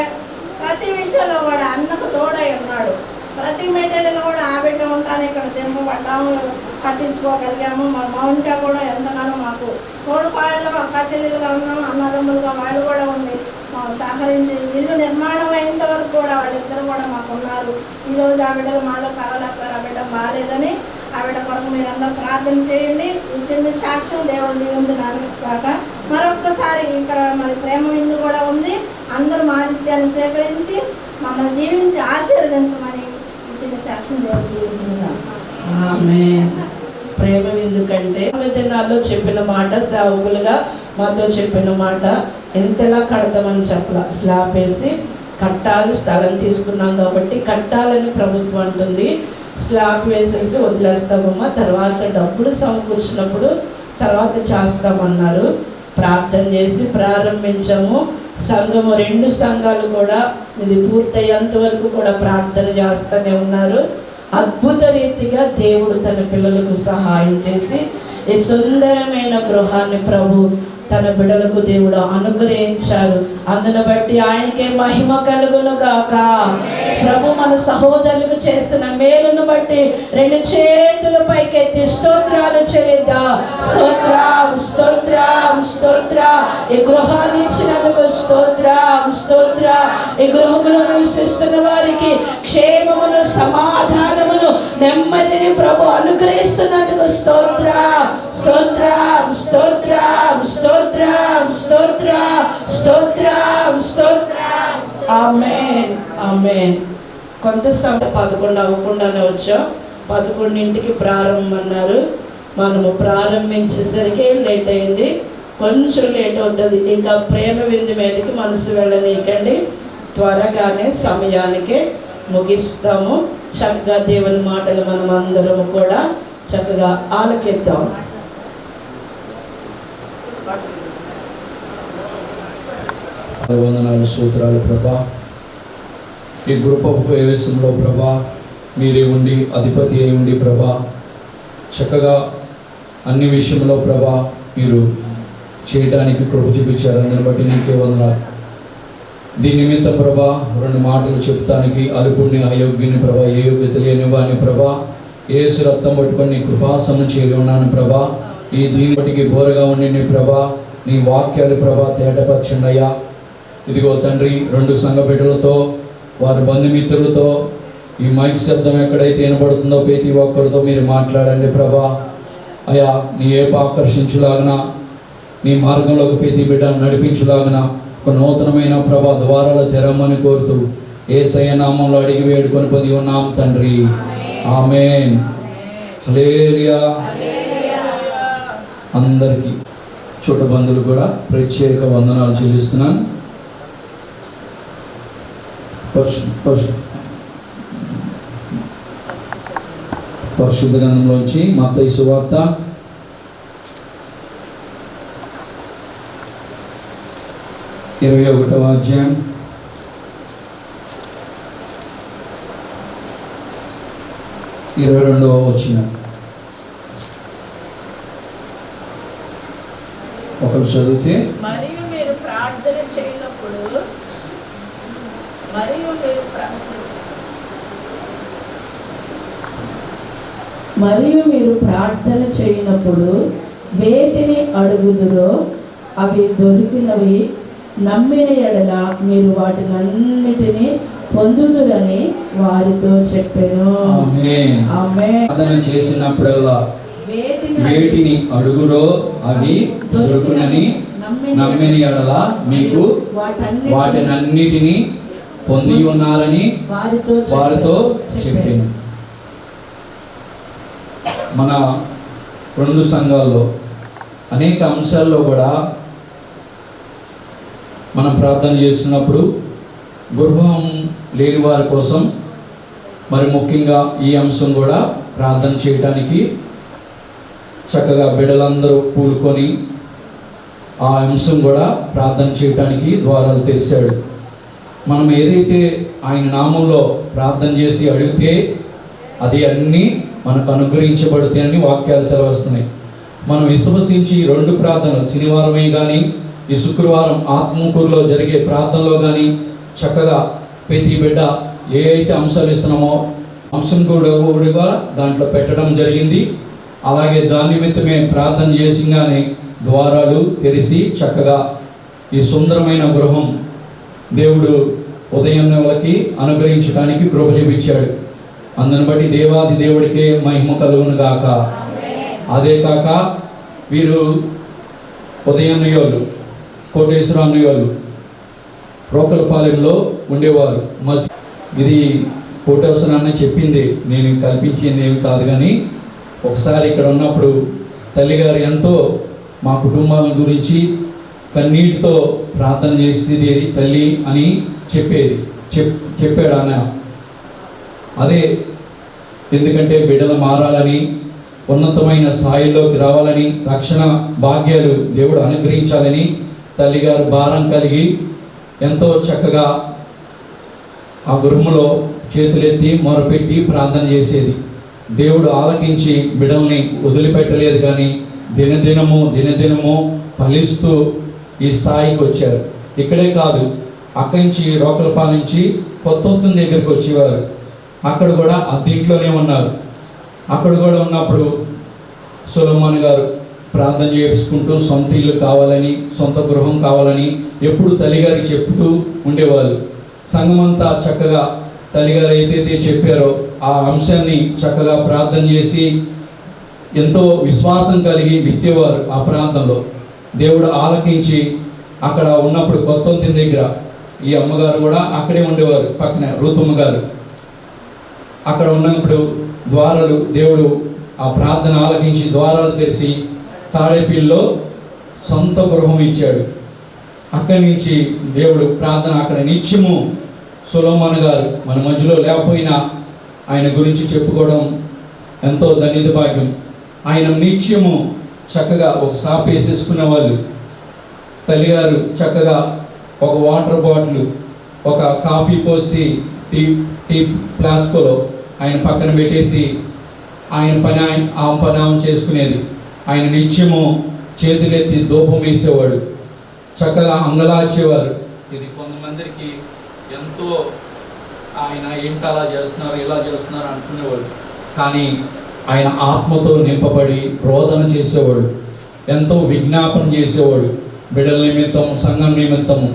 ప్రతి విషయంలో కూడా అన్నకు తోడై ఉన్నాడు. ప్రతి మెటీరియల్ కూడా ఆ బిడ్డ ఉంటాను ఇక్కడ దింపబడ్డాము, కట్టించుకోగలిగాము. మా మౌనిక కూడా ఎంతగానో మాకు తోడుపాళ్ళలో అక్క చెల్లెలుగా ఉన్నాము, అన్నదమ్ములుగా వాళ్ళు కూడా ఉండి మాకు సహకరించి ఇల్లు నిర్మాణం అయ్యేంత వరకు కూడా వాళ్ళిద్దరు కూడా మాకు ఉన్నారు. ఈరోజు ఆ బిడ్డలు మాలో కలలేకపోయారు, ఆ బిడ్డ బాగాలేదని. ఆ బిడ్డ కొరకు మీరు అందరూ ప్రార్థన చేయండి. ఈ చిన్న సాక్ష్యం దేవుడు దీవించడానికి కాక మరొక్కసారి ఇక్కడ మరి ప్రేమ విందు కూడా ఉంది. అందరూ ఆతిథ్యాన్ని స్వీకరించి మమ్మల్ని దీవించి ఆశీర్వదించమని ఈ చిన్న సాక్ష్యం దేవుడు దీవించుకున్నాం. ప్రేమ ఎందుకంటే దినాల్లో చెప్పిన మాట, సేవకులుగా మాతో చెప్పిన మాట ఎంతలా కడతామని చెప్పాల. స్లాబ్ వేసి కట్టాలి, స్థలం తీసుకున్నాం కాబట్టి కట్టాలని ప్రభుత్వం అంటుంది. స్లాబ్ వేసేసి వదిలేస్తామమ్మా, తర్వాత డబ్బులు సమకూర్చినప్పుడు తర్వాత చేస్తామన్నారు. ప్రార్థన చేసి ప్రారంభించాము. సంఘము 2 సంఘాలు కూడా ఇది పూర్తయ్యేంత వరకు కూడా ప్రార్థన చేస్తూనే ఉన్నారు. అద్భుత రీతిగా దేవుడు తన పిల్లలకు సహాయం చేసి ఈ సుందరమైన గృహాన్ని ప్రభు తన బిడ్డలకు దేవుడు అనుగ్రహించారు. అందును బట్టి ఆయనకే మహిమ కలుగును గాక. ప్రభు మన సహోదరులకు చేసిన మేలును బట్టి 2 చేతుల పైకెత్తి స్తోత్రాలు చెల్లిద్దాం. స్తోత్రం స్తోత్రం. ఈ గృహాన్ని ఇచ్చినందుకు స్తోత్రం స్తోత్రం. ఈ గృహంలో నివసిస్తున్న వారికి క్షేమమును, సమాధానమును, నెమ్మదిని ప్రభు అనుగ్రహిస్తున్నందుకు స్తోత్రం స్తోత్రం స్తోత్రం స్తోత్రం స్తోత్రం స్తోత్రం స్తోత్రం. ఆమేన్ ఆమేన్. కొంత సమయం 11 అవ్వకుండానే వచ్చాం. 11ంటికి ప్రారంభం అన్నారు. మనము ప్రారంభించేసరికి లేట్ అయింది, కొంచెం లేట్ అవుతుంది. ఇంకా ప్రేమ విందు మీదకి మనసు వెళ్ళనీయకండి, త్వరగానే సమయానికే ముగిస్తాము. చక్కగా దేవుని మాటలు మనం అందరము కూడా చక్కగా ఆలకిద్దాం. వందనాలు, స్తోత్రాలు ప్రభా. ఈ గృహ ప్రవేశంలో ప్రభా మీరే ఉండి అధిపతి అయి ఉండి ప్రభా చక్కగా అన్ని విషయంలో ప్రభా మీరు చేయడానికి కృప చూపించారు. అందరిని బట్టి నీకే వందనాలు. దీని నిమిత్తం ప్రభా 2 మాటలు చెప్తానికి అలుపుణ్ణి అయోగ్యుని ప్రభా, ఏ యోగ్యత లేని వాడిని ప్రభా యేసు రక్తం పట్టుకొని నీ కృపాసనం చేరి ఉన్నాను ప్రభా. ఈ దీని బట్టికి బోరగా ఉండి నీ ప్రభా నీ వాక్యాలు ప్రభా తేటపరచండి అయ్యా. ఇదిగో తండ్రి 2 సంఘ బిడ్డలతో వారి బంధుమిత్రులతో ఈ మైక్ శబ్దం ఎక్కడైతే వినబడుతుందో ప్రతి ఒక్కరితో మీరు మాట్లాడండి ప్రభా. అయ్యా నీ ఏప ఆకర్షించులాగన, నీ మార్గంలోకి ప్రతి బిడ్డను నడిపించులాగన ఒక నూతనమైన ప్రభా ద్వారాలు తెరమ్మని కోరుతూ యేసయ్య నామంలో అడిగి వేడుకొని పొంది ఉన్నాం తండ్రి. ఆమేన్. హల్లెలూయా. అందరికీ చుట్ట బంధువులు కూడా ప్రత్యేక వందనాలు చెల్లిస్తున్నాను. పరిశుద్ధ గ్రంథంలోంచి మత్తయి సువార్త 21వ అధ్యాయం 22వ వచనం. ఒకరు చదివితే మరియు మీరు ప్రార్థన చేయనప్పుడు వేటిని అడుగుదురో అవి దొరికినవి నమ్మిన ఎడల మీరు వాటినన్నిటినీ పొందుదురని వారితో చెప్పాను. ప్రార్థన చేసినప్పుడల్లా వేటిని అడుగురో అవి దొరుకునని నమ్మిన ఎడల మీకు వాటినన్నిటినీ పొంది ఉన్నారని వారితో చెప్పాను. మన 2 సంఘాల్లో అనేక అంశాల్లో కూడా మనం ప్రార్థన చేస్తున్నప్పుడు గృహం లేని వారి కోసం మరి ముఖ్యంగా ఈ అంశం కూడా ప్రార్థన చేయడానికి చక్కగా బిడ్డలందరూ కూడుకొని ఆ అంశం కూడా ప్రార్థన చేయడానికి ద్వారాలు తెరిచాడు. మనం ఏదైతే ఆయన నామంలో ప్రార్థన చేసి అడిగితే అది అన్నీ మనకు అనుగ్రహించబడుతాయని వాక్యాలు సెలవుస్తున్నాయి. మనం విశ్వసించి 2 ప్రార్థనలు శనివారమే కానీ ఈ శుక్రవారం ఆత్మకూరులో జరిగే ప్రార్థనలో కానీ చక్కగా ప్రతి బిడ్డ ఏ అయితే అంశాలు ఇస్తున్నామో అంశం కూడా దాంట్లో పెట్టడం జరిగింది. అలాగే దాని నిమిత్తమే ప్రార్థన చేసిగానే ద్వారాలు తెరిచి చక్కగా ఈ సుందరమైన గృహం దేవుడు ఉదయం వాళ్ళకి అనుగ్రహించడానికి కృప చూపించాడు. అందుని బట్టి దేవాది దేవుడికే మహిమ కలుగును గాక. అదే కాక వీరు ఉదయం వాళ్ళు కోటేశ్వర అన్నయ్యోళ్ళు రోకలపాలెంలో ఉండేవారు. ఇది కోటేశ్వర అన్న చెప్పింది, నేను కల్పించింది ఏమి కాదు. కానీ ఒకసారి ఇక్కడ ఉన్నప్పుడు తల్లిగారు ఎంతో మా కుటుంబాల గురించి కన్నీటితో ప్రార్థన చేసేది తల్లి అని చెప్పాడు అన్న. అదే ఎందుకంటే బిడ్డలు మారాలని, ఉన్నతమైన స్థాయిలోకి రావాలని, రక్షణ భాగ్యాలు దేవుడు అనుగ్రహించాలని తల్లిగారు భారం కలిగి ఎంతో చక్కగా ఆ గృహంలో చేతులెత్తి మొరపెట్టి ప్రార్థన చేసేది. దేవుడు ఆలకించి బిడ్డల్ని వదిలిపెట్టలేదు. కానీ దినదినము ఫలిస్తూ ఈ స్థాయికి వచ్చారు. ఇక్కడే కాదు, అక్కడి నుంచి రోకలపాల నుంచి కొత్త దగ్గరికి వచ్చేవారు. అక్కడ కూడా ఆ దీంట్లోనే ఉన్నారు. అక్కడ కూడా ఉన్నప్పుడు సొలొమోన్ గారు ప్రార్థన చేసుకుంటూ సొంత ఇల్లు కావాలని, సొంత గృహం కావాలని ఎప్పుడు తల్లిగారికి చెప్తూ ఉండేవాళ్ళు. సంఘమంతా చక్కగా తల్లిగారు ఏదైతే చెప్పారో ఆ అంశాన్ని చక్కగా ప్రార్థన చేసి ఎంతో విశ్వాసం కలిగి విత్తేవారు. ఆ ప్రాంతంలో దేవుడు ఆలకించి అక్కడ ఉన్నప్పుడు కొత్తొంతిన దగ్గర ఈ అమ్మగారు కూడా అక్కడే ఉండేవారు, పక్కన రూతమ్మ గారు. అక్కడ ఉన్నప్పుడు ద్వారాలు దేవుడు ఆ ప్రార్థన ఆలకించి ద్వారాలు తెరిచి తాడేపల్లిలో సొంత గృహం ఇచ్చాడు. అక్కడి నుంచి దేవుడు ప్రార్థన అక్కడ నిత్యము సొలొమోను గారు మన మధ్యలో లేకపోయినా ఆయన గురించి చెప్పుకోవడం ఎంతో ధన్యత భాగ్యం. ఆయన నిత్యము చక్కగా ఒక షాప్ వేసేసుకునే వాళ్ళు. తల్లిగారు చక్కగా ఒక వాటర్ బాటిల్, ఒక కాఫీ పోసి టీ ఫ్లాస్కోలో ఆయన పక్కన పెట్టేసి ఆయన పని ఆమె చేసుకునేది. ఆయన నిత్యము చేతులెత్తి ధూపం వేసేవాడు, చక్కగా అంగలార్చేవారు. ఇది కొంతమందికి ఎంతో ఆయన ఏంటి అలా చేస్తున్నారు, ఇలా చేస్తున్నారు అనుకునేవాడు. కానీ ఆయన ఆత్మతో నింపబడి రోదన చేసేవాడు, ఎంతో విజ్ఞాపన చేసేవాడు. బిడ్డల నిమిత్తం, సంఘం నిమిత్తము,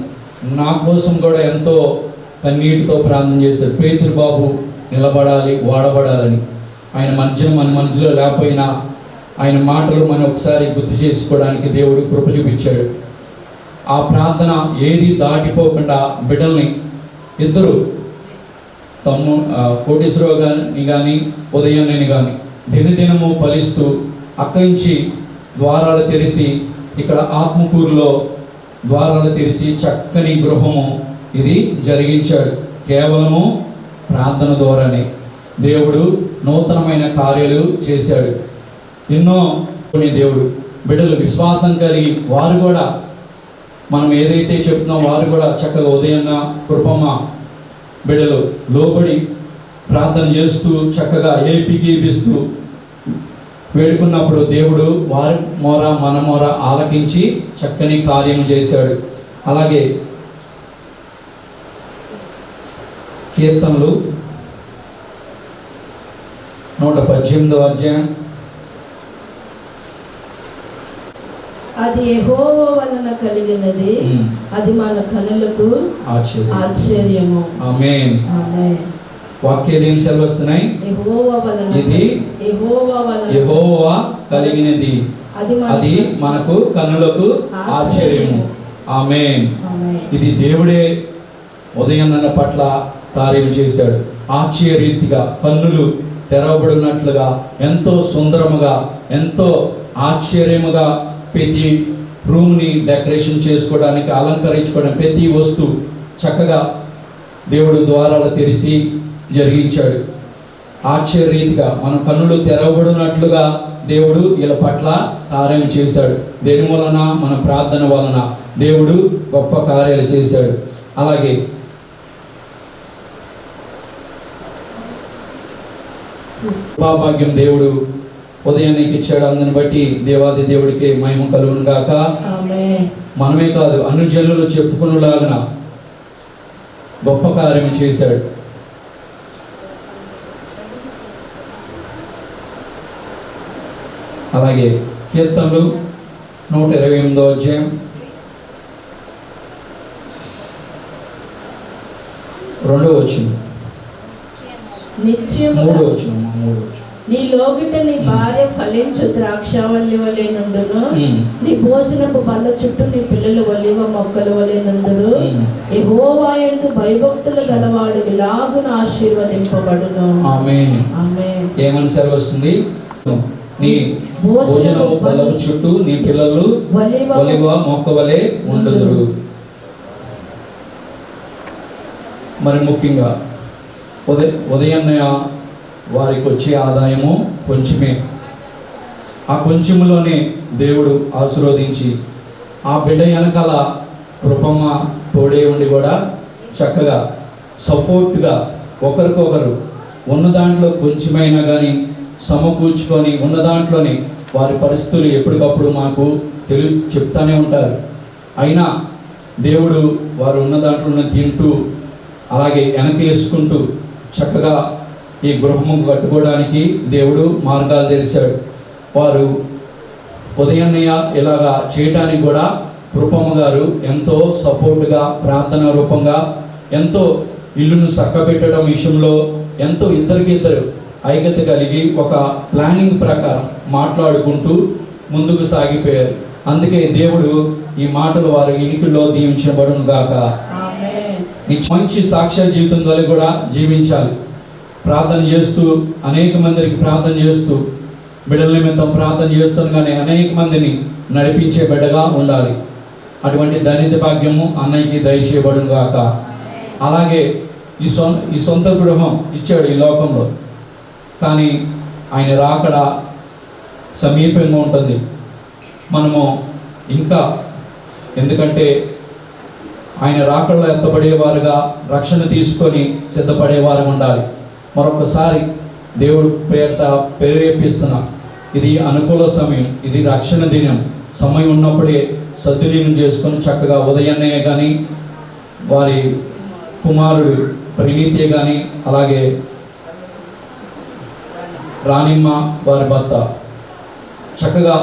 నా కోసం కూడా ఎంతో కన్నీటితో ప్రార్థన చేశాడు. పేతురు బాబు నిలబడాలి, వాడబడాలని. ఆయన మన మధ్యలో లేకపోయినా ఆయన మాటలు మనం ఒకసారి గుర్తు చేసుకోవడానికి దేవుడు కృప చూపించాడు. ఆ ప్రార్థన ఏది దాటిపోకుండా బిడ్డల్ని ఇద్దరు కోటేశ్వరరావు గారిని కానీ ఉదయాన్ని కానీ దినదినము ఫలిస్తూ అక్కడి నుంచి ద్వారాలు తెరిచి ఇక్కడ ఆత్మకూరులో ద్వారాలు తెరిచి చక్కని గృహము ఇది జరిగించాడు. కేవలము ప్రార్థన ద్వారానే దేవుడు నూతనమైన కార్యాలు చేశాడు. ఎన్నో దేవుడు బిడ్డలు విశ్వాసం కలిగి వారు కూడా మనం ఏదైతే చెప్తున్నాం వారు కూడా చక్కగా ఉదయాన్న కృపమ్మ బిడ్డలు లోబడి ప్రార్థన చేస్తూ చక్కగా ఏపిస్తూ వేడుకున్నప్పుడు దేవుడు వారి మొర మన మొర ఆలకించి చక్కని కార్యం చేశాడు. అలాగే కీర్తనలు 118వ అధ్యాయం. అది యెహోవా వలన కలిగినది, అది మన కనులకు ఆశ్చర్యము. ఆమేన్. వాక్యాలు ఏం సెలవుస్తున్నాయి? ఇది యెహోవా కలిగినది, అది మనకు కన్నులకు ఆశ్చర్యము. ఆమేన్. ఇది దేవుడే ఉదయం పట్ల కార్యం చేశాడు. ఆశ్చర్యరీతిగా కన్నులు తెరవబడినట్లుగా ఎంతో సుందరముగా, ఎంతో ఆశ్చర్యముగా ప్రతి రూమ్ని డెకరేషన్ చేసుకోవడానికి, అలంకరించుకోవడానికి ప్రతి వస్తువు చక్కగా దేవుడు ద్వారాలు తెరిచి జరిగించాడు. ఆశ్చర్యరీతిగా మన కన్నులు తెరవబడినట్లుగా దేవుడు వీళ్ళ పట్ల కార్యం చేశాడు. దేని వలన? మన ప్రార్థన వలన దేవుడు గొప్ప కార్యాలు చేశాడు. అలాగే భాగ్యం దేవుడు ఉదయానికి ఇచ్చాడు. అందుని బట్టి దేవాది దేవుడికి మహిమ కలుగును గాక. మనమే కాదు, అన్ని జనులు చెప్పుకునేలాగా గొప్ప కార్యం చేశాడు. అలాగే కీర్తనలు 128వ అధ్యాయం 2వ వచనం, 3వ వచనం. నీ లోగిట నీ భార్య ఫలించు ద్రాక్షవల్లి వలె నుండును, నీ భోజనపు బల్ల చుట్టూ నీ పిల్లలు ఒలివ మొక్కల వలె నుండును. యెహోవా యందు భయభక్తులు గలవాడు ఇలాగున ఆశీర్వదింపబడును. ఆమేన్. ఆమేన్. ఏమని సెలవుస్తుంది? నీ భోజనపు బల్ల చుట్టూ నీ పిల్లలు ఒలివ మొక్క వలె ఉండుదురు. మరి ముఖ్యంగా ఉదయాన్నే వారికి వచ్చే ఆదాయము కొంచెమే. ఆ కొంచెములోనే దేవుడు ఆశీర్వదించి ఆ బిడ్డ వెనకాల కృపమ్మ తోడే ఉండి కూడా చక్కగా సపోర్ట్గా ఒకరికొకరు ఉన్న దాంట్లో కొంచెమైనా కానీ సమకూర్చుకొని ఉన్న దాంట్లోనే వారి పరిస్థితులు ఎప్పటికప్పుడు మాకు చెప్తానే ఉంటారు. అయినా దేవుడు వారు ఉన్న దాంట్లోనే తింటూ అలాగే వెనక వేసుకుంటూ చక్కగా ఈ గృహము కట్టుకోవడానికి దేవుడు మార్గాలు తెరిచాడు. వారు ఉదయన్నయ్య ఇలాగా చేయడానికి కూడా కృపమ్మ గారు ఎంతో సపోర్ట్గా, ప్రార్థన రూపంగా, ఎంతో ఇల్లును చక్కబెట్టడం విషయంలో ఎంతో ఇద్దరికిద్దరు ఐక్యత కలిగి ఒక ప్లానింగ్ ప్రకారం మాట్లాడుకుంటూ ముందుకు సాగిపోయారు. అందుకే దేవుడు ఈ మాటలు వారి ఇనికిలో దీవించబడును గాక. మంచి సాక్ష్య జీవితం ద్వారా కూడా జీవించాలి. ప్రార్థన చేస్తూ అనేక మందికి ప్రార్థన చేస్తూ, బిడ్డల నిమిత్తం ప్రార్థన చేస్తుండగానే అనేక మందిని నడిపించే బిడ్డగా ఉండాలి. అటువంటి ధన్యత భాగ్యము అన్నయ్యకి దయచేయబడును గాక. అలాగే ఈ సొంత గృహం ఇచ్చాడు ఈ లోకంలో, కానీ ఆయన రాకడ సమీపంగా ఉంటుంది. మనము ఇంకా, ఎందుకంటే ఆయన రాకడలో ఎత్తబడేవారుగా, రక్షణ తీసుకొని సిద్ధపడేవారు ఉండాలి. మరొకసారి దేవుడు పేరిట ప్రేరేపిస్తున్నా, ఇది అనుకూల సమయం, ఇది రక్షణ దినం. సమయం ఉన్నప్పుడే సద్వినియోగం చేసుకొని చక్కగా ఉదయన్నయ్య కానీ, వారి కుమారుడు ప్రణీతే కానీ, అలాగే రాణిమ్మ వారి భర్త చక్కగా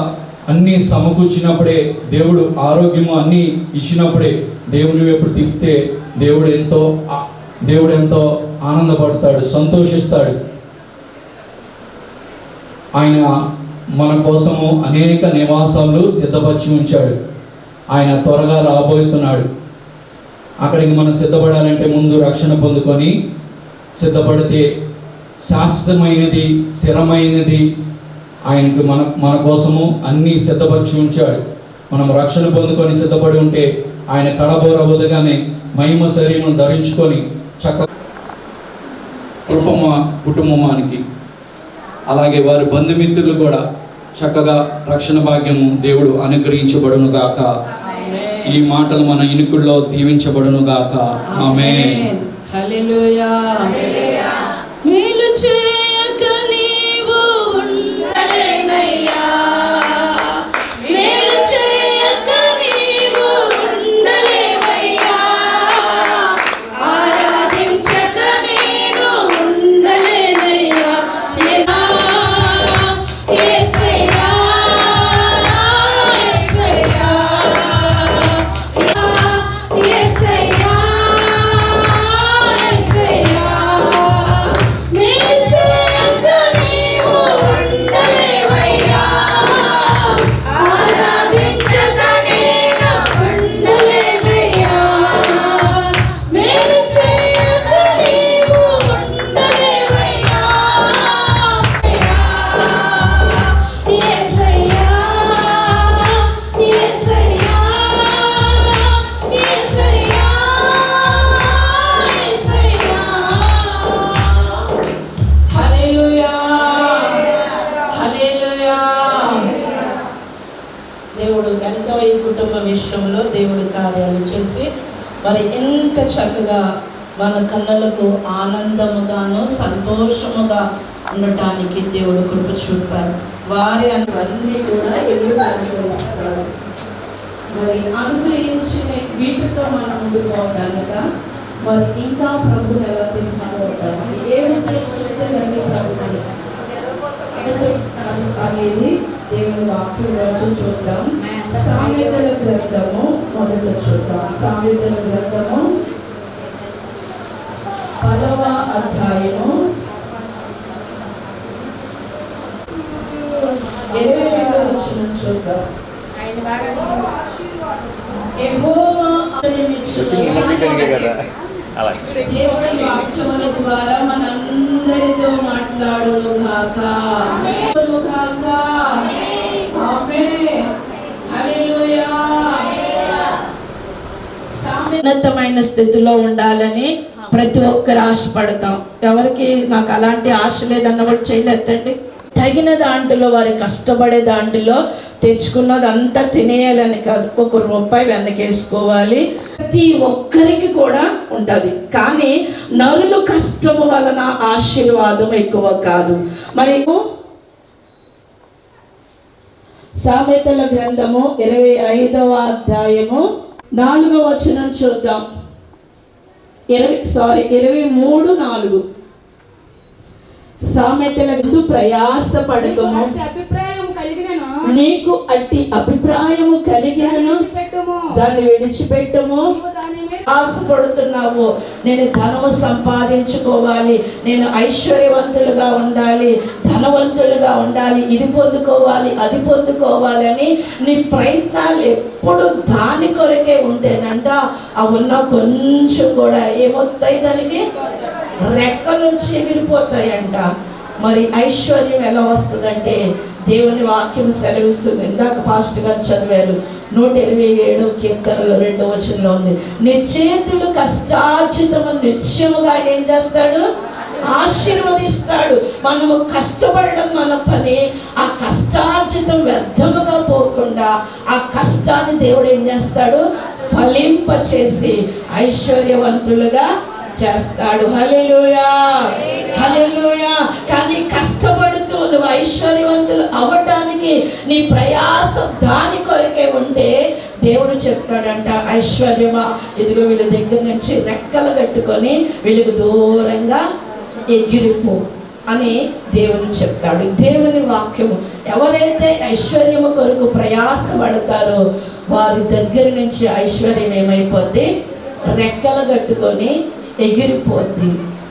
అన్నీ సమకూర్చినప్పుడే, దేవుడు ఆరోగ్యము అన్నీ ఇచ్చినప్పుడే, దేవుని వైపు తిప్పితే దేవుడు ఎంతో ఆనందపడతాడు, సంతోషిస్తాడు. ఆయన మన కోసము అనేక నివాసాలు సిద్ధపరిచి ఉంచాడు. ఆయన త్వరగా రాబోతున్నాడు. అక్కడికి మనం సిద్ధపడాలంటే ముందు రక్షణ పొందుకొని సిద్ధపడితే శాశ్వతమైనది, స్థిరమైనది ఆయనకు మన కోసము అన్నీ సిద్ధపరిచి ఉంచాడు. మనం రక్షణ పొందుకొని సిద్ధపడి ఉంటే ఆయన కడబోరబోదగానే మహిమ శరీరం ధరించుకొని కృపమ్మ కుటుంబానికి, అలాగే వారి బంధుమిత్రులు కూడా చక్కగా రక్షణ భాగ్యము దేవుడు అనుగ్రహించబడును గాక. ఈ మాటలు మన ఇనుకుల్లో దీవించబడును గాక. ఆమేన్. హల్లెలూయా. మేలు చేయక నీవు ఉండలేనయ్యా, మేలు చేయక నీవు ఉండలేవయ్యా, ఆరాధించక నేను ఉండలేనయ్యా. యేసయ్యా, యేసయ్యా, యేసయ్యా, యేసయ్యా, మేలు చేయక నీవు ఉండలేవయ్యా, ఆరాధించక నేను ఉండలేనయ్యా, మేలు చేయక నీవు ఉండలేవయ్యా. యేసయ్యా, యేసయ్యా, యేసయ్యా, యేసయ్యా. హల్లెలూయా, హల్లెలూయా. దేవుడు ఎంతో ఈ కుటుంబ విషయంలో దేవుడు కార్యాలు చేసి మరి ఎంత చక్కగా మన కన్నులకు ఆనందముగాను సంతోషముగా ఉండటానికి దేవుడు కృప చూపారు. వారి అన్నీ కూడా ఎదురు అనుగ్రహిస్తాడు. మరి అనుగ్రహించిన వీటితో మనం ముందుకు పోవడానిక మరి ఇంకా ప్రభుని ఎలా తెలుసుకోవడానికి ఏ ఉద్దేశంతో ప్రభుని అనేది దేవుని వాక్యం రోజు చూద్దాం. సామెతల గ్రంథము మొదట చూద్దాం. సామెతల గ్రంథము 10వ అధ్యాయము 22వ వచనం చూద్దాం. యెహోవా దేవుడి వాక్యముల ద్వారా మనందరితో మాట్లాడును గాక. ఆమేన్. హల్లెలూయా. ఉన్నతమైన స్థితిలో ఉండాలని ప్రతి ఒక్కరు ఆశపడతాం. ఎవరికి నాకు అలాంటి ఆశ లేదన్న కూడా చేయలేదండి. తగిన దాంట్లో వారి కష్టపడే దాంట్లో తెచ్చుకున్నది అంతా తినేయాలని కాదు, ₹1 వెనకేసుకోవాలి. ప్రతి ఒక్కరికి కూడా ఉంటుంది. కానీ నరులు కష్టము వలన ఆశీర్వాదం ఎక్కువ కాదు. మరి సామెతల గ్రంథము 25వ అధ్యాయము 4వ వచనం చూద్దాం. 23:4 సామెతల ప్రయాస పడకము నీకు అట్టి అభిప్రాయము కలిగినను దాన్ని విడిచిపెట్టము. ఆశపడుతున్నావు, నేను ధనము సంపాదించుకోవాలి, నేను ఐశ్వర్యవంతులుగా ఉండాలి, ధనవంతులుగా ఉండాలి, ఇది పొందుకోవాలి, అది పొందుకోవాలి అని నీ ప్రయత్నాలు ఎప్పుడు దాని కొరకే ఉంటేనంట అవున్న కొంచెం కూడా ఏమొస్తాయి, దానికి రెక్కలు ఎగిరిపోతాయంట. మరి ఐశ్వర్యం ఎలా వస్తుందంటే దేవుని వాక్యం సెలవిస్తుంది. ఇందాక పాస్టర్ గారు చదివారు 127 కీర్తనలో 2వ వచనంలో ఉంది, నీ చేతులు కష్టార్జితము నిత్యముగా ఆయన ఏం చేస్తాడు, ఆశీర్వదిస్తాడు. మనము కష్టపడడం మన పని, ఆ కష్టార్జితం వ్యర్థముగా పోకుండా ఆ కష్టాన్ని దేవుడు ఏం చేస్తాడు, ఫలింప చేసి ఐశ్వర్యవంతులుగా చేస్తాడు. హల్లెలూయా, హల్లెలూయా. కానీ కష్టపడుతూ నువ్వు ఐశ్వర్యవంతులు అవ్వడానికి నీ ప్రయాసం దాని కొరకే ఉంటే దేవుడు చెప్తాడంట, ఐశ్వర్యమా ఇదిగో వీళ్ళ దగ్గర నుంచి రెక్కలు కట్టుకొని వీళ్ళకి దూరంగా ఎగిరిపో అని దేవుడు చెప్తాడు. దేవుని వాక్యము ఎవరైతే ఐశ్వర్యము కొరకు ప్రయాసపడతారో వారి దగ్గర నుంచి ఐశ్వర్యం ఏమైపోద్ది, రెక్కలు కట్టుకొని ఎగిరిపోద్ది.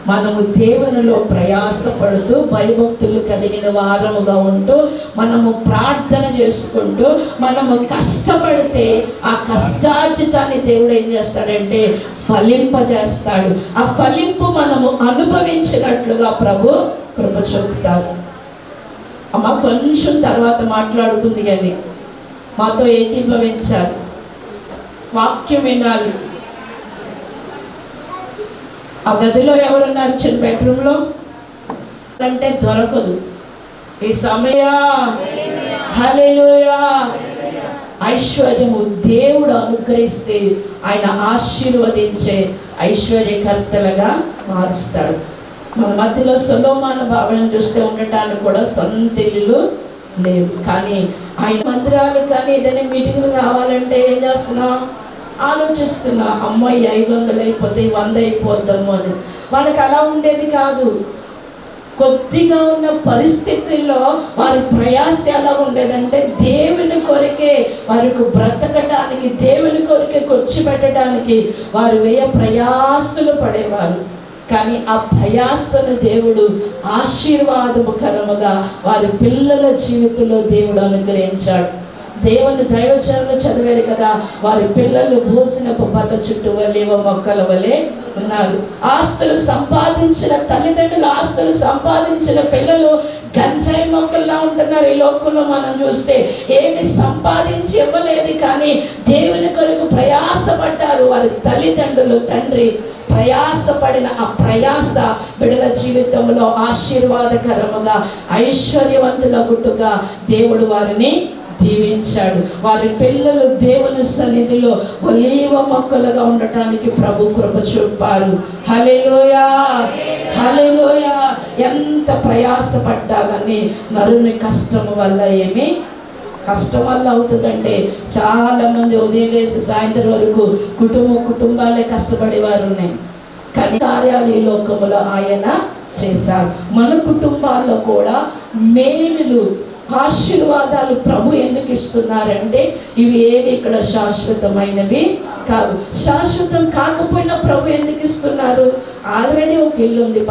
మనము దేవునిలో ప్రయాసపడుతూ భయభక్తులు కలిగిన వారముగా ఉంటూ మనము ప్రార్థన చేసుకుంటూ మనము కష్టపడితే ఆ కష్టార్జితాన్ని దేవుడు ఏం చేస్తాడంటే ఫలింపజేస్తాడు. ఆ ఫలింపు మనము అనుభవించినట్లుగా ప్రభు కృప చూపుతాడు. అమ్మ కొంచెం తర్వాత మాట్లాడుకుంది కానీ మాతో ఏకీభవించాలి, వాక్యం వినాలి. ఆ గదిలో ఎవరున్నారు, చిన్న బెడ్రూమ్లో అంటే దొరకదు ఈ సమయ. హల్లెలూయా. ఐశ్వర్యము దేవుడు అనుగ్రహిస్తే ఆయన ఆశీర్వదించే ఐశ్వర్యకర్తలుగా మారుస్తాడు. మన మధ్యలో సొలొమోను భవనం చూస్తే ఉండటానికి కూడా సొంత ఇల్లు లేదు, కానీ ఆయన మందిరాలు కానీ ఏదైనా మీటింగ్లు కావాలంటే ఏం చేస్తున్నాం, ఆలోచిస్తున్నా అమ్మాయి 500 అయిపోతే 100 అయిపోద్దాము అని. వాళ్ళకి అలా ఉండేది కాదు. కొద్దిగా ఉన్న పరిస్థితుల్లో వారి ప్రయాస ఎలా ఉండేదంటే దేవుని కొరకే వారికి బ్రతకటానికి, దేవుని కొరకే ఖర్చు పెట్టడానికి వారు ప్రయాసలు పడేవారు. కానీ ఆ ప్రయాసను దేవుడు ఆశీర్వాదకరముగా వారి పిల్లల జీవితంలో దేవుడు అనుగ్రహించాడు. దేవుని దైవజనులు చదివారు కదా, వారి పిల్లలు భోజనపు బల్ల చుట్టూ వలేవ మొక్కల వలె ఉన్నారు. ఆస్తులు సంపాదించిన తల్లిదండ్రులు, ఆస్తులు సంపాదించిన పిల్లలు గంజాయి మొక్కల్లా ఉంటున్నారు. ఈ లోకంలో మనం చూస్తే ఏమి సంపాదించి ఇవ్వలేదు, కానీ దేవుని కొరకు ప్రయాసపడ్డారు వారి తల్లిదండ్రులు. తండ్రి ప్రయాసపడిన ఆ ప్రయాస బిడ్డల జీవితంలో ఆశీర్వాదకరముగా ఐశ్వర్యవంతులగుట్టుగా దేవుడు వారిని దీవించాడు. వారి పిల్లలు దేవుని సన్నిధిలో ఒలీవ మొక్కలుగా ఉండటానికి ప్రభు కృప చూపారు. హల్లెలూయా, హల్లెలూయా. ఎంత ప్రయాసపడ్డా కానీ నరుని కష్టం వల్ల ఏమి కష్టం వల్ల అవుతుందంటే చాలా మంది ఉదయం లేసి సాయంత్రం వరకు కుటుంబాలే కష్టపడేవారు ఉన్నాయి. కానీ కార్యాలు ఈ లోకములో ఆయన చేశారు. మన కుటుంబాల్లో కూడా మేలులు, ఆశీర్వాదాలు ప్రభు ఎందుకు ఇస్తున్నారంటే ఇవి ఏవి ఇక్కడ శాశ్వతమైనవి కాదు. శాశ్వతం కాకపోయినా ప్రభు ఎందుకు ఇస్తున్నారు? ఆల్రెడీ ఒక ఇల్లు ఉంది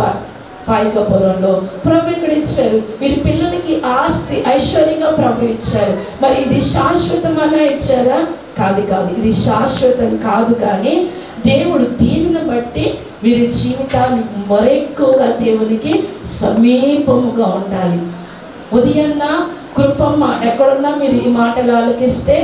పాయికపురంలో, ప్రభు ఇక్కడ ఇచ్చారు. వీరి పిల్లలకి ఆస్తి ఐశ్వర్యంగా ప్రభు ఇచ్చారు. మరి ఇది శాశ్వతమన్నా ఇచ్చారా? కాదు. ఇది శాశ్వతం కాదు. కానీ దేవుడు దీనిని బట్టి వీరి జీవితాలు మరెక్కువగా దేవునికి సమీపముగా ఉండాలి. ఉదయన్న కృపమ్మ ఎక్కడున్నా మీరు ఈ మాటలు ఆలకిస్తే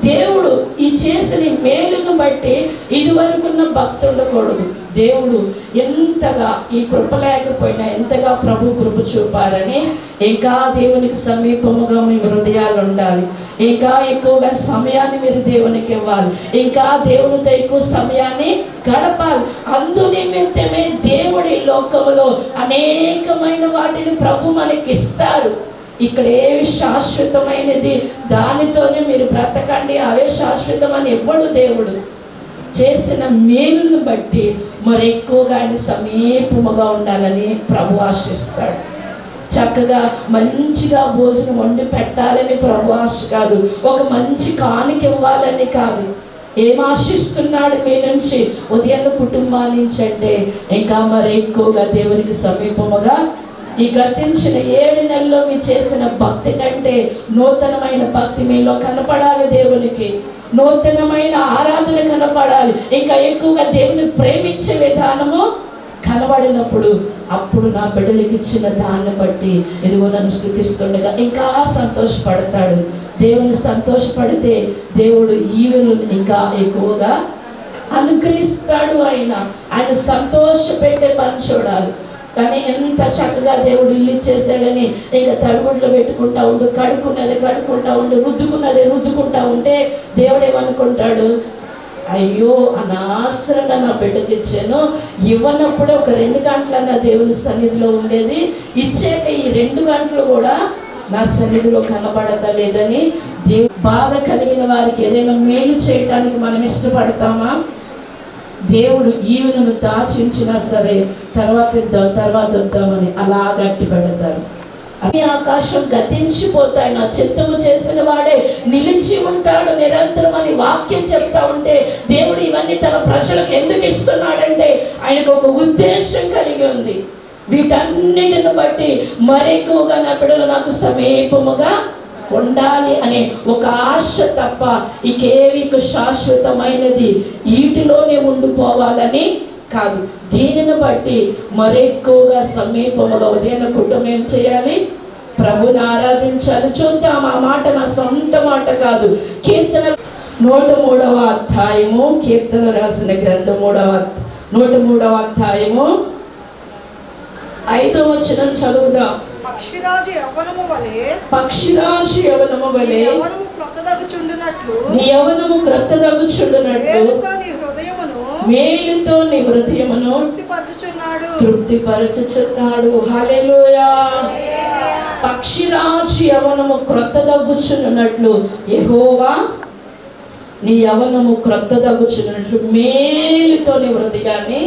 దేవుడు ఈ చేసిన మేలును బట్టి ఇదివరకున్న భక్తి ఉండకూడదు. దేవుడు ఎంతగా ఈ కృప లేకపోయినా ఎంతగా ప్రభు కృప చూపారని ఇంకా దేవునికి సమీపముగా మీ హృదయాలు ఉండాలి. ఇంకా ఎక్కువగా సమయాన్ని మీరు దేవునికి ఇవ్వాలి. ఇంకా దేవునితో ఎక్కువ సమయాన్ని గడపాలి. అందు నిమిత్తమే దేవుడి లోకములో అనేకమైన వాటిని ప్రభు మనకి ఇస్తారు. ఇక్కడ ఏవి శాశ్వతమైనది దానితోనే మీరు బ్రతకండి, అవే శాశ్వతమని ఎవ్వడు దేవుడు చేసిన మేలును బట్టి మరి ఎక్కువగా ఆయన సమీపముగా ఉండాలని ప్రభు ఆశిస్తాడు. చక్కగా మంచిగా భోజనం వండి పెట్టాలని ప్రభు ఆశ కాదు, ఒక మంచి కానుక ఇవ్వాలని కాదు. ఏం ఆశిస్తున్నాడు మీ నుంచి? ఉదయం కుటుంబం నుంచి అంటే ఇంకా మరి ఎక్కువగా దేవునికి సమీపముగా ఈ గతించిన 7 నెలల్లో మీరు చేసిన భక్తి కంటే నూతనమైన భక్తి మీలో కనపడాలి. దేవునికి నూతనమైన ఆరాధన కనపడాలి. ఇంకా ఎక్కువగా దేవుని ప్రేమించే విధానము కనబడినప్పుడు అప్పుడు నా బిడ్డలకి ఇచ్చిన దాన్ని బట్టి ఇదిగో నన్ను స్తుతిస్తుండగా ఇంకా సంతోషపడతాడు. దేవుని సంతోషపడితే దేవుడు ఈవెను ఇంకా ఎక్కువగా అనుగ్రహిస్తాడు. ఆయన సంతోష పెట్టే పని చూడాలి. కానీ ఎంత చక్కగా దేవుడు ఇల్లు ఇచ్చేసాడని ఇక తడుగుడ్లు పెట్టుకుంటా ఉండు, కడుక్కుంటా ఉండు, రుద్దుకుంటా ఉంటే దేవుడు ఏమనుకుంటాడు? అయ్యో అనవసరంగా నా బిడ్డకి ఇచ్చాను, ఇవ్వనప్పుడే ఒక 2 గంటలన్నా దేవుని సన్నిధిలో ఉండేది, ఇచ్చాక ఈ 2 గంటలు కూడా నా సన్నిధిలో కనబడతలేదని బాధ కలిగిన వారికి ఏదైనా మేలు చేయడానికి మనం ఇష్టపడతామా? దేవుడు ఈవెనను దాచించినా సరే తర్వాత వద్దామని అలా గట్టి పెడతారు. అన్ని ఆకాశం గతించిపోతాయి, నా చిత్తము చేసిన వాడే నిలిచి ఉంటాడు నిరంతరం అని వాక్యం చెప్తా ఉంటే దేవుడు ఇవన్నీ తన ప్రజలకు ఎందుకు ఇస్తున్నాడంటే ఆయనకు ఒక ఉద్దేశం కలిగి ఉంది. వీటన్నిటిని బట్టి మరెక్కువగా నా బిడ్డలు నాకు సమీపముగా ఉండాలి అనే ఒక ఆశ తప్ప ఇకేవి శాశ్వతమైనది వీటిలోనే ఉండిపోవాలని కాదు. దీనిని బట్టి మరెక్కువగా సమీపముగా ఉదయం కుటుంబం ఏం చేయాలి? ప్రభుని ఆరాధించాలి. చూద్దాం, ఆ మాట నా సొంత మాట కాదు. కీర్తన 103వ అధ్యాయము, కీర్తన రాసిన గ్రంథం 103వ అధ్యాయము 5వ వచనం చదువుదాం. పక్షిరాజు యవ్వనము వలె నీ యవ్వనము క్రొత్తదగుచుండునట్లు మేలుతో నీ హృదయమును తృప్తిపరచుచున్నాడు. హల్లెలూయా. పక్షిరాజు యవ్వనము క్రొత్తదగుచున్నట్లు యెహోవా నీ యవ్వనము క్రొత్తదగుచున్నట్లు మేలుతో నీ హృదయాన్ని.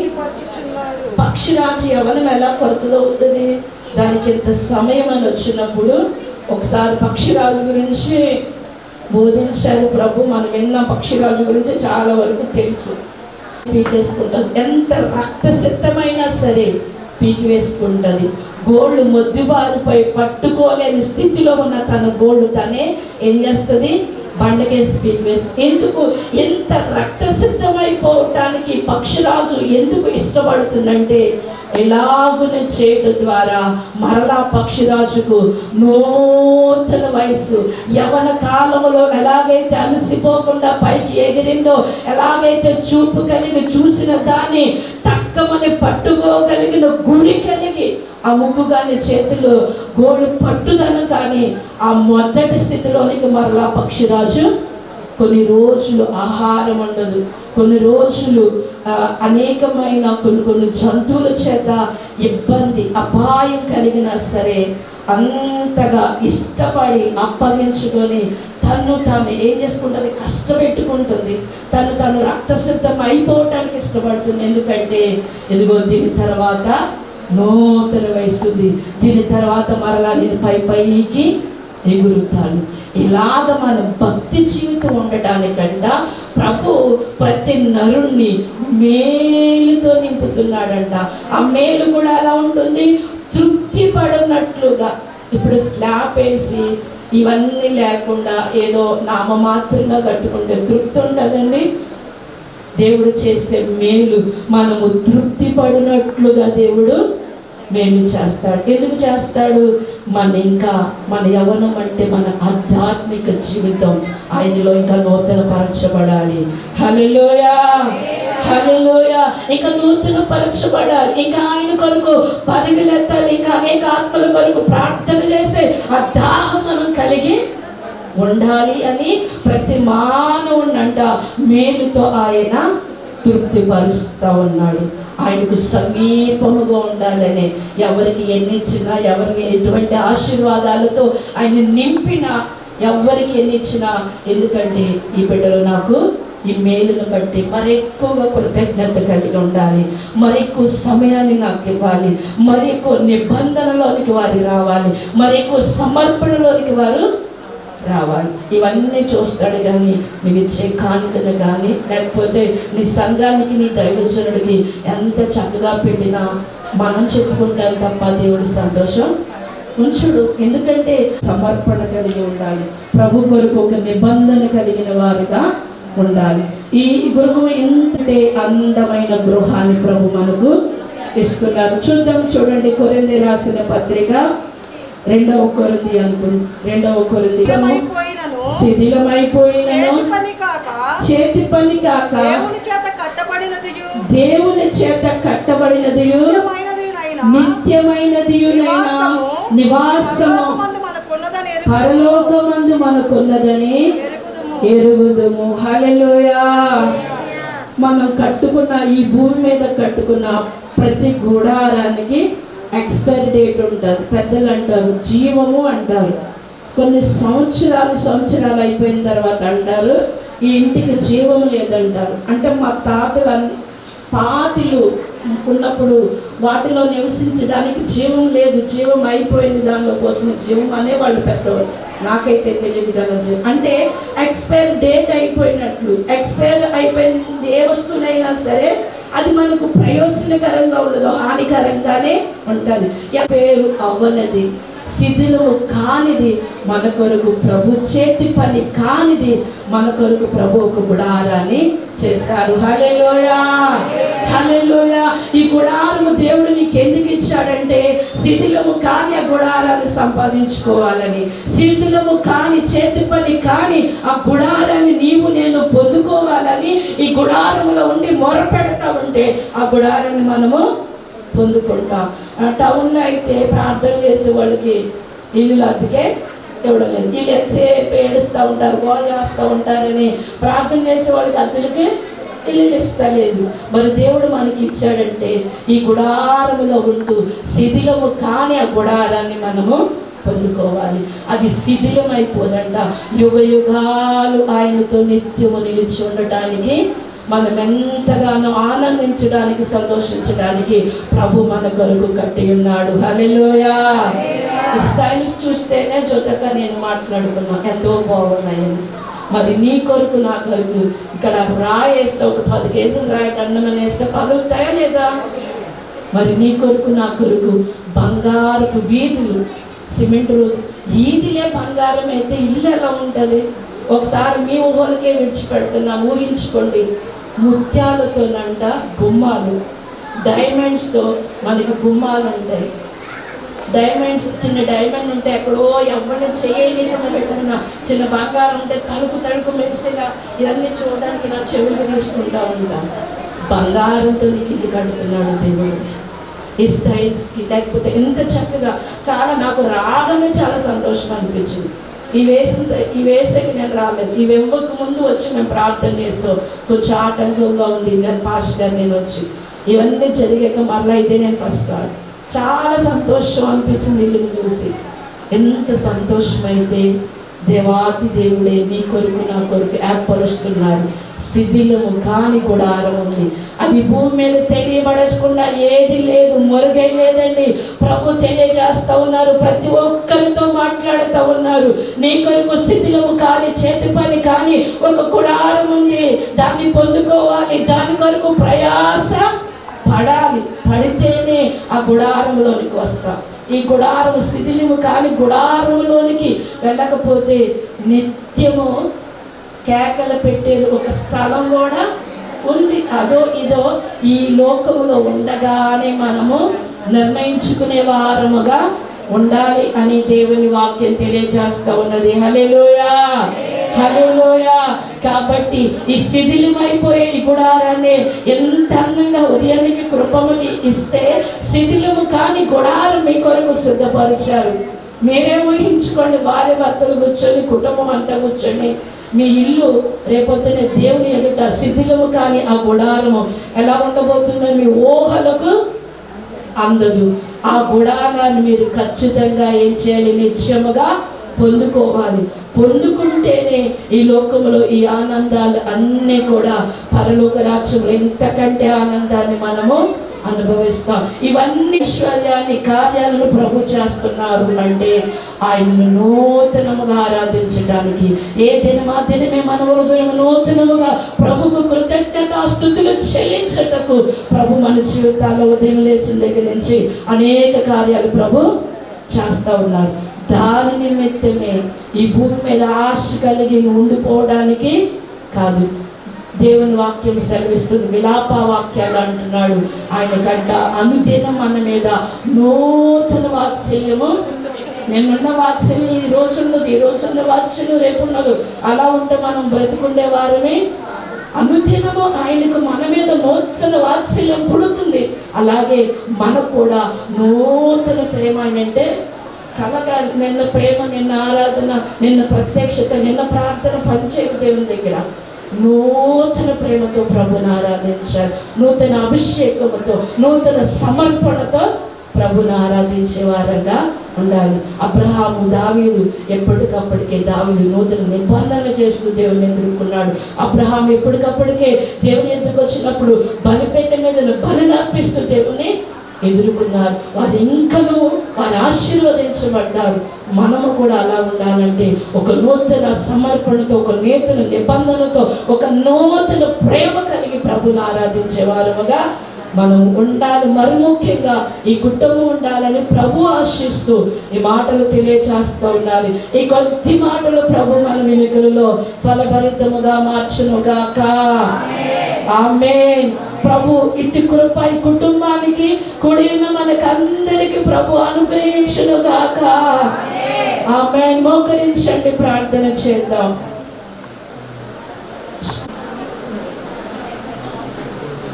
పక్షిరాజు యవ్వనం ఎలా కొరతదవుతుంది? దానికి ఎంత సమయం అని వచ్చినప్పుడు ఒకసారి పక్షిరాజు గురించి బోధించారు ప్రభు. మనం విన్న పక్షిరాజు గురించి చాలా వరకు తెలుసు. పీకేసుకుంటుంది, ఎంత రక్తసిద్ధమైనా సరే పీకి వేసుకుంటుంది. గోళ్ళు మొద్దుబారిపై పట్టుకోలేని స్థితిలో ఉన్న తన గోళ్ళు తనే ఏం చేస్తుంది? బండకేసి పీకి వేసు. ఎందుకు ఎంత రక్తసిద్ధమైపోవటానికి పక్షిరాజు ఎందుకు ఇష్టపడుతుందంటే ఎలాగునే చేయడం ద్వారా మరలా పక్షిరాజుకు నూతన వయస్సు, యవన కాలంలో ఎలాగైతే అలసిపోకుండా పైకి ఎగిరిందో, ఎలాగైతే చూపు కలిగి చూసిన దాన్ని టక్కమని పట్టుకోగలిగిన గురి కలిగి ఆ ముగ్గు కానీ చేతిలో గోడు పట్టుదల కానీ ఆ మొదటి స్థితిలోనికి మరలా పక్షిరాజు కొన్ని రోజులు ఆహారం ఉండదు, కొన్ని రోజులు అనేకమైన కొన్ని జంతువుల చేత ఇబ్బంది అపాయం కలిగినా సరే అంతగా ఇష్టపడి అప్పగించుకొని తాను ఏం చేసుకుంటుంది? కష్టపెట్టుకుంటుంది. తను రక్తసిద్ధం అయిపోవటానికి ఇష్టపడుతుంది. ఎందుకంటే ఇదిగో దీని తర్వాత నూతన వయసుంది, దీని తర్వాత మరలా నేను పైకి ఎగురుతాను. ఇలాగ మన భక్తి జీవితం ఉండటానికంట ప్రభు ప్రతి నరుణ్ణి మేలుతో నింపుతున్నాడంట. ఆ మేలు కూడా ఎలా ఉంటుంది? తృప్తి పడినట్లుగా. ఇప్పుడు స్లాబ్ వేసి ఇవన్నీ లేకుండా ఏదో నామమాత్రంగా కట్టుకుంటే తృప్తి ఉండదండి. దేవుడు చేసే మేలు మనము తృప్తి పడినట్లుగా దేవుడు మేలు చేస్తాడు. ఎందుకు చేస్తాడు? మన యవ్వనం అంటే మన ఆధ్యాత్మిక జీవితం ఆయనలో ఇంకా నూతన పరచబడాలి. హల్లెలూయా, హల్లెలూయా. ఇంకా నూతన పరచబడాలి, ఇంకా ఆయన కొరకు పరుగులెత్తాలి, ఇంకా అనేక ఆత్మల కొరకు ప్రార్థన చేసే ఆ దాహం మనం కలిగి ఉండాలి అని ప్రతి మానవునంట మేలుతో ఆయన తృప్తిపరుస్తూ ఉన్నాడు. ఆయనకు సమీపముగా ఉండాలని ఎవరికి ఎన్నిచ్చినా, ఎవరికి ఎటువంటి ఆశీర్వాదాలతో ఆయన నింపినా, ఎవరికి ఎన్నిచ్చినా, ఎందుకంటే ఈ బిడ్డలు నాకు ఈ మేలును బట్టి మరి ఎక్కువగా కృతజ్ఞత కలిగి ఉండాలి. మరి ఎక్కువ సమయాన్ని నాకు ఇవ్వాలి, మరి ఎక్కువ నిబంధనలోనికి వారు రావాలి, మరి ఎక్కువ సమర్పణలోనికి వారు రావాలి. ఇవన్నీ చూస్తాడు. కానీ నువ్వు ఇచ్చే కానుకలు కానీ, లేకపోతే నీ సంఘానికి, నీ దైవజనుడికి ఎంత చక్కగా పెట్టినా మనం చెప్పుకుంటాం తప్ప దేవుడి సంతోషం ఉంచుడు. ఎందుకంటే సమర్పణ కలిగి ఉండాలి, ప్రభు కొరకు ఒక నిబంధన కలిగిన వారుగా ఉండాలి. ఈ గృహం ఎంతంటే అందమైన గృహాన్ని ప్రభు మనకు ఇస్తున్నారు. చూడండి, కొరింథీ రాసిన పత్రిక 2వ కొరింథీ శిథిలమైపోయినను చేతి పని కాక దేవుని చేత కట్టబడినది నిత్యమైనది నివాసము పరలోకమందు మనకున్నదని ఎరుగుదుము. హల్లెలూయా. మనం కట్టుకున్న ఈ భూమి మీద కట్టుకున్న ప్రతి గుడారానికి ఎక్స్పైరీ డేట్ ఉంటుంది. పెద్దలు అంటారు జీవము అంటారు. కొన్ని సంవత్సరాలు అయిపోయిన తర్వాత అంటారు ఈ ఇంటికి జీవం లేదంటారు. అంటే మా పాతిలు ఉన్నప్పుడు వాటిలో నివసించడానికి జీవం లేదు, జీవం అయిపోయింది, దానిలో పోసిన జీవం అనేవాళ్ళు పెద్దవాళ్ళు. నాకైతే తెలియదు కదా. అంటే ఎక్స్పైర్ డేట్ అయిపోయినట్లు. ఎక్స్పైర్ అయిపోయిన ఏ వస్తువునైనా సరే అది మనకు ప్రయోజనకరంగా ఉండదు, హానికరంగానే ఉంటుంది. పేరు అవ్వనది, శిథిలము కానిది మన కొరకు ప్రభు చేతి పని కానిది మన కొరకు ప్రభు ఒక గుడారాన్ని చేశారు. హల్లెలూయా, హల్లెలూయా. ఈ గుడారము దేవుడు నీకు ఎందుకు ఇచ్చాడంటే శిథిలము కాని ఆ గుడారాన్ని సంపాదించుకోవాలని, శిథిలము కాని చేతి పని కాని ఆ గుడారాన్ని నీవు నేను పొందుకోవాలని ఈ గుడారంలో ఉండి మొరపెడతా ఉంటే ఆ గుడారాన్ని మనము పొందుకుంటాం. టౌన్లో అయితే ప్రార్థన చేసే వాళ్ళకి ఇల్లు అద్దెకే ఇవ్వడం లేదు. వీళ్ళు ఎంతసేపు ఏడుస్తూ ఉంటారు, గోల చేస్తూ ఉంటారని ప్రార్థన చేసే వాళ్ళకి అద్దెలకి ఇల్లు ఇస్తలేదు. మరి దేవుడు మనకి ఇచ్చాడంటే ఈ గుడారములో ఉంటూ శిథిలము కాని ఆ గుడారాన్ని మనము పొందుకోవాలి. అది శిథిలమైపోదంట. యుగ యుగాలు ఆయనతో నిత్యము నిలిచి ఉండటానికి, మనం ఎంతగానో ఆనందించడానికి, సంతోషించడానికి ప్రభు మన కొరకు కట్టి ఉన్నాడు. హల్లెలూయా. స్టైల్స్ చూస్తేనే జొతగా నేను మాట్లాడుకున్నా ఎంతో బాగున్నాయని. మరి నీ కొరకు నా కొరకు ఇక్కడ రాయి వేస్తే ఒక 10 కేజీలు రాయి అన్నమని వేస్తే పగులుతాయా లేదా? మరి నీ కొరకు నా కొరకు బంగారపు వీధులు, సిమెంట్ రోజు ఈదిలే బంగారం అయితే ఇల్లు ఎలా ఉంటుంది? ఒకసారి మీ ఊహలకే విడిచిపెడుతున్నాను, ఊహించుకోండి. ముత్యాలతోనంట గుమ్మాలు, డైమండ్స్తో మనకి గుమ్మాలు ఉంటాయి. డైమండ్స్, చిన్న డైమండ్ ఉంటే ఎక్కడో ఎవరిని చేయలేకుండా పెట్టుకున్న చిన్న బంగారం ఉంటే తడుకు మెరిసేలా ఇవన్నీ చూడడానికి నా చెవులు తీసుకుంటా ఉంటాను. బంగారంతో నీకు ఇల్లు కడుతున్నాడు దేవుడు. ఈ స్టైల్స్కి లేకపోతే ఎంత చక్కగా, చాలా నాకు రాగానే చాలా సంతోషం అనిపించింది. ఈ వేసేకి నేను రాలేదు. ఇవి ఇవ్వక ముందు వచ్చి మేము ప్రార్థన చేస్తాం. కొంచెం ఆటంకంగా ఉంది నేను పాస్టర్ నేను వచ్చి ఇవన్నీ జరిగాక మరలా ఇదే నేను ఫస్ట్ రాడు. చాలా సంతోషం అనిపించింది ఇల్లుని చూసి. ఎంత సంతోషమైతే దేవాతి దేవుడే నీ కొరకు నా కొరకు ఏర్పరుస్తున్నారు. శిథిలము కాని గుడారం ఉంది. అది భూమి మీద తెలియబడకుండా ఏది లేదు, మొరుగై లేదండి. ప్రభు తెలియజేస్తూ ఉన్నారు, ప్రతి ఒక్కరితో మాట్లాడుతూ ఉన్నారు. నీ కొరకు శిథిలము కాని చేతి పని కానీ ఒక గుడారం ఉంది, దాన్ని పొందుకోవాలి. దాని కొరకు ప్రయాస పడాలి, పడితేనే ఆ గుడారంలోనికి వస్తాం. ఈ గుడారం శిథిలము కాని గుడారంలోనికి వెళ్ళకపోతే నిత్యము కేకలు పెట్టేది ఒక స్థలం కూడా ఉంది. అదో ఇదో ఈ లోకములో ఉండగానే మనము నిర్ణయించుకునే వారముగా ఉండాలి అని దేవుని వాక్యం తెలియజేస్తూ ఉన్నది. హల్లెలూయా, హల్లెలూయా. కాబట్టి ఈ శిథిలమైపోయే ఈ గుడారాన్ని ఎంత అందంగా ఉదయానికి కృపముని ఇస్తే శిథిలము కాని గుడారం మీ కొరకు సిద్ధపరిచారు. మీరే ఊహించుకోండి, భార్య భర్తలు కూర్చొని, కుటుంబం అంతా కూర్చొని మీ ఇల్లు రేపొద్దున దేవుని ఎదుట శిథిలము కానీ ఆ గుడారము ఎలా ఉండబోతుందో మీ ఊహలకు అందదు. ఆ గుడారాన్ని మీరు ఖచ్చితంగా ఏం చేయాలి? నిత్యముగా పొందుకోవాలి. పొందుకుంటేనే ఈ లోకంలో ఈ ఆనందాలు అన్నీ కూడా పరలోక రాజ్యంలో ఎంతకంటే ఆనందాన్ని మనము అనుభవిస్తాం. ఇవన్నీ ఐశ్వర్యాన్ని కార్యాలను ప్రభు చేస్తున్నారు అంటే ఆయనను నూతనముగా ఆరాధించడానికి, ఏ దినమా దినమే మన హృదయం నూతనముగా ప్రభుకు కృతజ్ఞతాస్తుతులు చెల్లించటకు ప్రభు మన జీవితాల్లో ఉదయం లేచిన దగ్గర నుంచి అనేక కార్యాలు ప్రభు చేస్తూ ఉన్నారు. దాని నిమిత్తమే ఈ భూమి మీద ఆశ కలిగి ఉండిపోవడానికి కాదు. దేవుని వాక్యం సెలవిస్తుంది, విలాప వాక్యాలు అంటున్నాడు. ఆయన గడ్డ అనుదినం మన మీద నూతన వాత్సల్యము, నిన్నున్న వాత్సల్యం ఈ రోజు ఉన్నది, ఈ రోజు ఉన్న వాత్సల్యం రేపు ఉన్నది. అలా ఉంటే మనం బ్రతుకుండే వారమే. అనుదినము ఆయనకు మన మీద నూతన వాత్సల్యం పుడుతుంది. అలాగే మనకు కూడా నూతన ప్రేమ అంటే కలగాలి. నిన్న ప్రేమ, నిన్న ఆరాధన, నిన్న ప్రత్యక్షత, నిన్న ప్రార్థన పనిచేయ దేవుని దగ్గర నూతన ప్రేమతో ప్రభుని ఆరాధించాలి. నూతన అభిషేకంతో, నూతన సమర్పణతో ప్రభుని ఆరాధించే వారంగా ఉండాలి. అబ్రహాము, దావీదు ఎప్పటికప్పటికే దావీదు నూతన నిబంధన చేస్తూ దేవుని ఎదుర్కొన్నాడు. అబ్రహాము ఎప్పటికప్పటికే దేవుని ఎదురుకు వచ్చినప్పుడు బలిపెట్టె మీద బలిని అర్పిస్తూ దేవుని ఎదుర్కొన్నారు. వారు ఇంకనూ వారు ఆశీర్వదించబడ్డారు. మనము కూడా అలా ఉండాలంటే ఒక నూతన సమర్పణతో, ఒక నూతన నిబంధనతో, ఒక నూతన ప్రేమ కలిగి ప్రభుని ఆరాధించే వారముగా మనం ఉండాలి. మరి ముఖ్యంగా ఈ కుటుంబం ఉండాలని ప్రభు ఆశిస్తూ ఈ మాటలు తెలియచేస్తూ ఉండాలి. ఈ కొద్ది మాటలు ప్రభు మన వెనుకలలో ఫలభరితముగా మార్చునుగాక. ఆమేన్. ప్రభు ఇటు కృప ఈ కుటుంబానికి కూడిన మనకందరికి ప్రభు అనుగ్రహించునుగాక. ఆమేన్. మోకరించండి, ప్రార్థన చేద్దాం.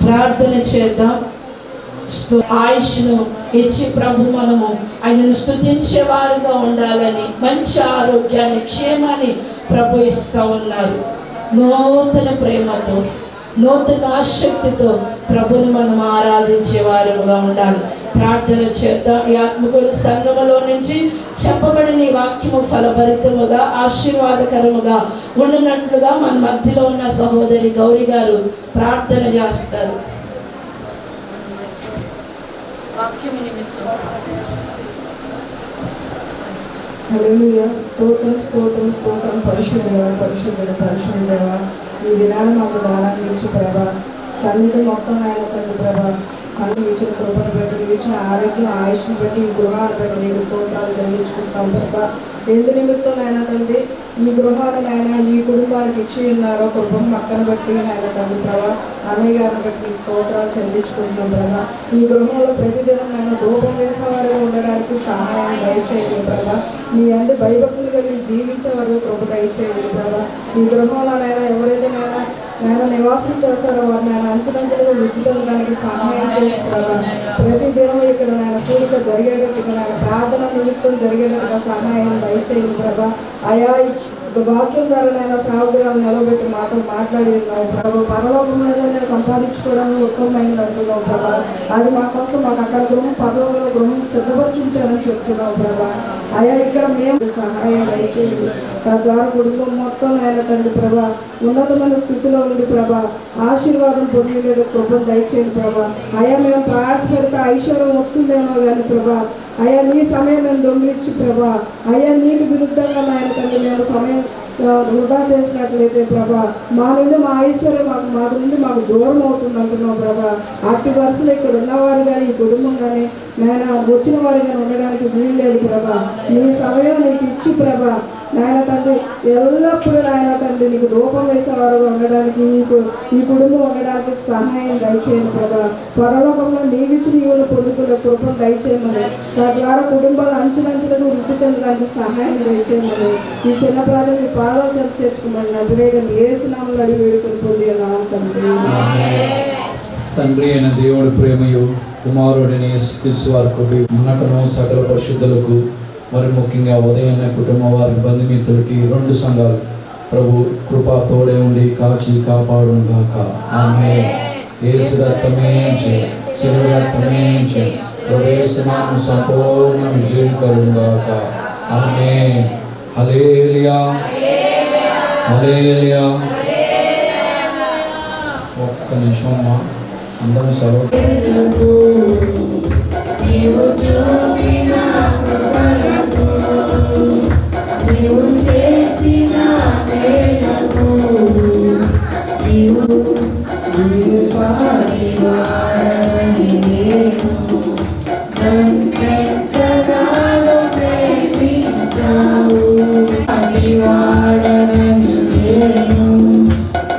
ప్రార్థన చేద్దాం. ఆయుష్ను ఇచ్చి ప్రభు మనము ఆయనను స్తుతించే వారుగా ఉండాలని, మంచి ఆరోగ్యాన్ని, క్షేమాన్ని ప్రభు ఇస్తూ ఉన్నారు. నూతన ప్రేమతో, నూతన ఆసక్తితో ప్రభుని మనం ఆరాధించే వారుగా ఉండాలి. ప్రార్థన చేద్దాం. ఈ ఆత్మకుల సంఘములో నుంచి చెప్పబడిన ఈ వాక్యము ఫలభరితముగా, ఆశీర్వాదకరముగా ఉండినట్లుగా మన మధ్యలో ఉన్న సహోదరి గౌరీ గారు ప్రార్థన చేస్తారు. హల్లెలూయా. స్తోత్రం స్తోత్రం స్తోత్రం. పరిశుద్ధుడా, పరిశుద్ధుడా, పరిశుద్ధుడా, ఈ దినాన్ని మాకు దానాన్ని ఇచ్చి ప్రభా, సన్నిధి మొత్తం ఆయన తండ్రి ప్రభా, కన్ను ఇచ్చిన కృపను బట్టి, ఇచ్చిన ఆరోగ్యం, ఆయుష్ని బట్టి, ఈ గృహాన్ని బట్టి నీకు స్తోత్రాలు చెల్లించుకుంటాం ప్రభా. ఎందు నిమిత్తం నాయన తండ్రి ఈ గృహాన్ని నాయన ఈ కుటుంబానికి ఇచ్చి ఉన్నారో కృపను మక్కను బట్టి నాయన తండ్రి ప్రభా, అన్నయ్య గారిని బట్టి స్తోత్రాలు చెల్లించుకుంటున్నాం ప్రభా. ఈ గృహంలో ప్రతిదినం నాయన ధూపం వేసేవారుగా ఉండడానికి సహాయం దయచేయండి ప్రభా. మీ అందు భయభక్తులు కలిగి జీవించే వారు కృప దయచేయండి ప్రభా. ఈ గృహంలో నాయన ఎవరైతే నాయన నివాసం చేస్తారో వారిని ఆయన అంచెలంచెలుగా వృద్ధి పొందడానికి సహాయం చేసి ప్రభా. ప్రతి దినం ఇక్కడ నాయన కూడిక జరిగేటట్టుగా, నాయన ప్రార్థన నిమిత్తం జరిగేటట్టుగా సహాయం దయచేయండి ప్రభా. ఆయా వాక్యం ద్వారా నాయన సాగురాలు నిలబెట్టి మాతో మాట్లాడి ఉన్నావు ప్రభు. పరలోకంలోనే సంపాదించుకోవడానికి ఉత్తమమైనది అంటున్నావు ప్రభా. అది మా కోసం మాకు అక్కడ గృహం, పరలోకంలో గృహం సిద్ధపరచుంచారని చెప్తున్నావు ప్రభా. అయా ఇక్కడ మేము సహాయం దయచేయండి. తద్వారా కుటుంబం మొత్తం ఆయన తండ్రి ప్రభా ఉన్నతమైన స్థితిలో ఉండి ప్రభా ఆశీర్వాదం పొందిన కృపను దయచేయండి ప్రభా. అయా మేము ప్రయాసపడితే ఐశ్వర్యం వస్తుందేమో కానీ ప్రభా, అయ్యా నీ సమయం మేము దొంగిలించి ప్రభా, అయ్యా నీకు విరుద్ధంగా నాయన తండ్రి మేము సమయం వృధా చేసినట్లయితే ప్రభా, మా నుండి మా ఐశ్వర్యం మాకు దూరం అవుతుంది అంటున్నావు ప్రభా. అట్టి వరుసలో ఇక్కడ ఉన్నవారు కానీ, ఈ కుటుంబం కానీ నాయన వచ్చిన వారు కానీ ఉండడానికి వీలు లేదు ప్రభా. నీ సమయం నీకు ఇచ్చి ప్రభా నాయన తండ్రి ఎల్లప్పుడూ నాయన తండ్రి నీకు ధూపం వేసేవారుగా ఉండడానికి, ఈ కుటుంబం ఉండడానికి సహాయం దయచేయండి ప్రభా. పరలోకంలో నీవిచ్చి నీవులు పొందుకునే కృపను దయచేయమని, తద్వారా కుటుంబాలు అంచులంచులకు వృద్ధి చెందడానికి సహాయం దయచేయమని, ఈ చిన్న ప్రాంతం మీ పాదాలు చెంత చేర్చుకోమని నజరేయుడైన యేసు నామములో అడిగి వేడుకొని పొందినాము తండ్రి. తండ్రి అయిన దేవుడి ప్రేమయు, కుమారుడిని యేసుక్రీస్తు వారి కృప, మనకును సకల పరిశుద్ధులకు, మరి ముఖ్యంగా ఉదయాన్నే కుటుంబం వారి బంధుమిత్రులకి, రెండు సంఘాలు ప్రభు కృప తోడే ఉండి కాచి కాపాడును గాక. ఆమేన్. యేసు రక్తమే జయం, శిలువ రక్తమే జయం, యేసు నామమున సంపూర్ణ విజయం కలుగును గాక. ఆమేన్. హల్లెలూయా హల్లెలూయా. ఒక్క నిమిషం అమ్మా, అందరూ సెలవు. నీవు చూపిన కృపలకు, నీవు చేసిన మేలకు, నీవు పాడివాడని నేను నన్నెంతగానో ప్రేమించావు. పాడివాడని నేను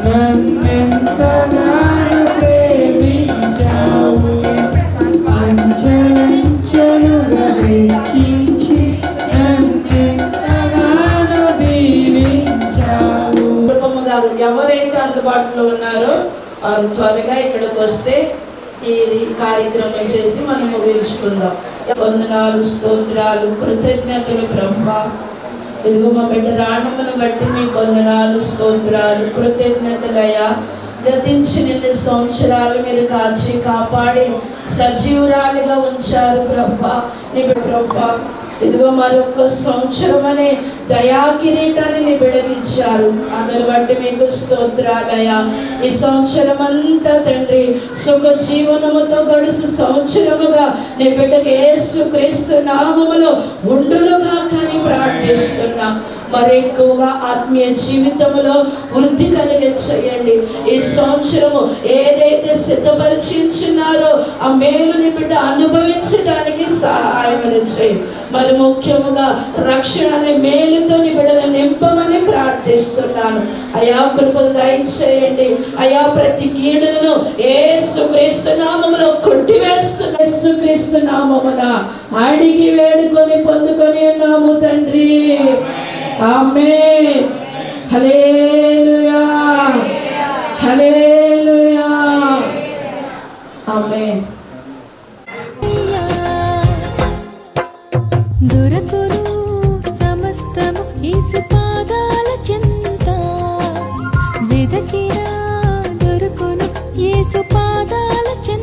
నన్నెంతగానో ప్రేమించావు. అంచెలంచెలుగా హెచ్చించి నన్నెంతగానో దీవించావు. గారు ఎవరైతే అందుబాటులో ఉన్నారో వారు త్వరగా ఇక్కడికి వస్తే ఈ కార్యక్రమం చేసి మనం ముగించుకుందాం. వందనాలు, స్తోత్రాలు, కృతజ్ఞతలు ప్రభువా. ఇదిగో మా బిడ్డ రాణమును బట్టి మీకు వందనాలు, స్తోత్రాలు, కృతజ్ఞతలయ్యా. గతించిన 2 సంవత్సరాలు మీరు కాచి కాపాడి సజీవురాలిగా ఉంచారు ప్రభువా. నీ ప్రభువా ఇదిగో మరొక సంవత్సరం అనే దయా కిరీటాన్ని నీ బిడ్డకిచ్చారు. అందుని బట్టి మీకు స్తోత్రాలయ్యా. ఈ సంవత్సరం అంతా తండ్రి సుఖ జీవనముతో గడుసు సంవత్సరముగా నీ బిడ్డకి యేసు క్రీస్తు నామములో ఉండునుగా కానీ ప్రార్థిస్తున్నా. మరి ఎక్కువగా ఆత్మీయ జీవితంలో వృద్ధి కలిగే చేయండి. ఈ సంవత్సరము ఏదైతే సిద్ధపరిచించున్నారో ఆ మేలుని బిడ్డ అనుభవించడానికి సహాయం చేయి. మరి ముఖ్యముగా రక్షణ అనే మేలుతో నీ బిడ్డను నింపమని ప్రార్థిస్తున్నాను. అయా కృపను దయచేయండి. అయా ప్రతి కీడులను యేసుక్రీస్తు నామములో కొట్టివేస్తున్న యేసుక్రీస్తు నామమున అడిగి వేడుకొని పొందుకొని ఉన్నాము తండ్రి. ఆమేన్. హల్లెలూయా హల్లెలూయా ఆమేన్. దొరకును సమస్తము యేసు పాదాల చెంత, వెదకినా దొరకును యేసు పాదాల చెంత.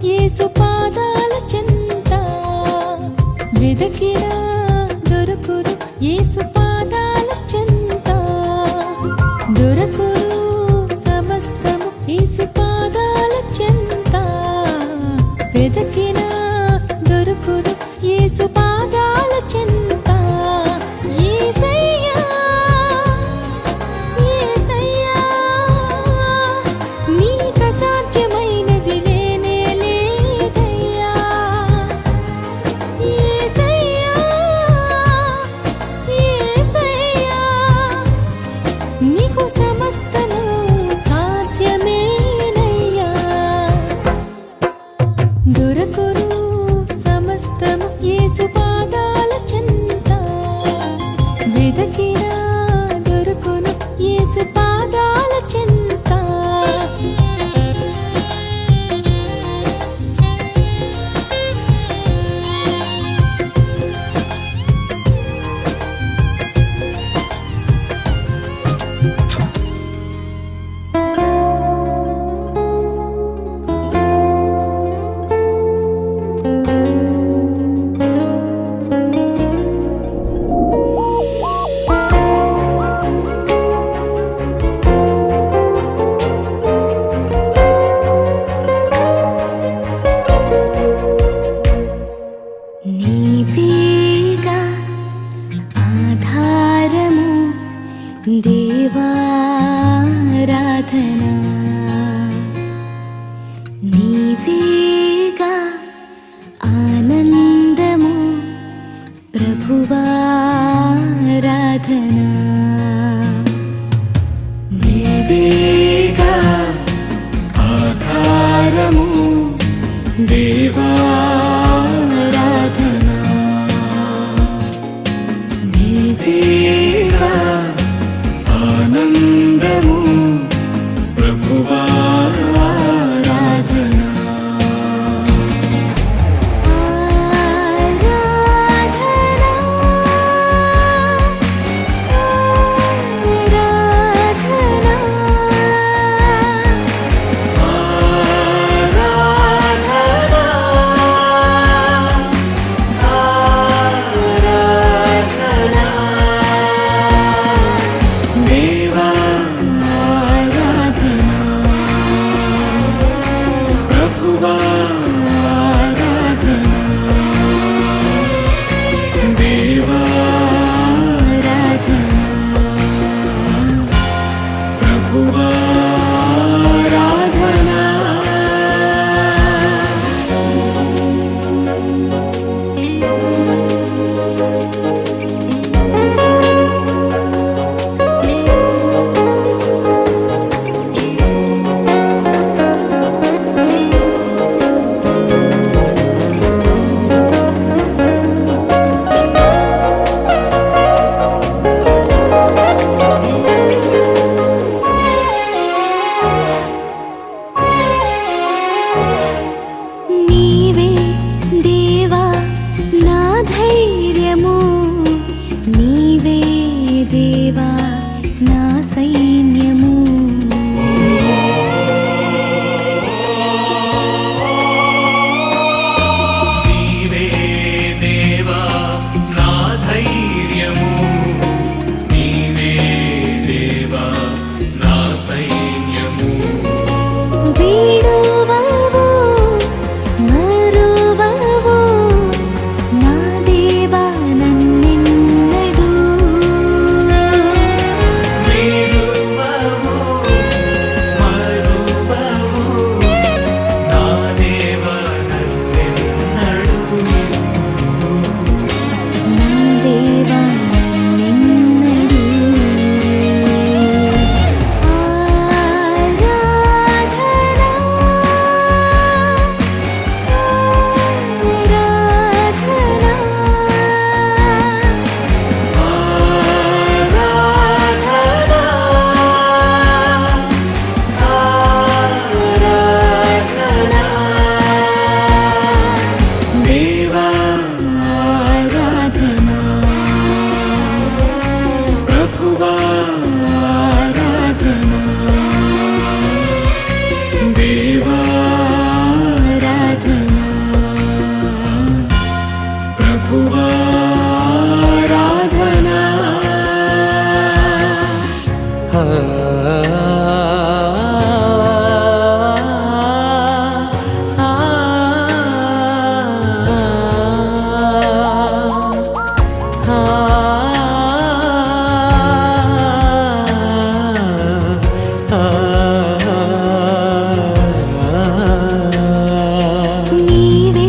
యేసు పాదాల చెంత. వెదకినా దొరకురు యేసు పాదాల చెంత. దొరకురు సమస్తము యేసు పాదాల చెంత. వెదకినా దొరకురు యేసు పాదాల చెంత. యేసయ్యా యేసయ్యా నీకు అసాధ్యమైనది లేనే లేదయ్యా. యేసయ్యా యేసయ్యా నీకు సమస్తము సాధ్యమేనయ్యా. దొరకురు సమస్తము యేసు పాదాల చెంత. వెదకినా దొరకును యేసు పాదాల చెంత. నీవేగా ఆధారము దేవారాధనా. నీవేగా ఆనందము ప్రభువారాధనా. నీవేగా ఆధారము దేవారాధనా. నీవేగా ప్రభువారాధనా నీవే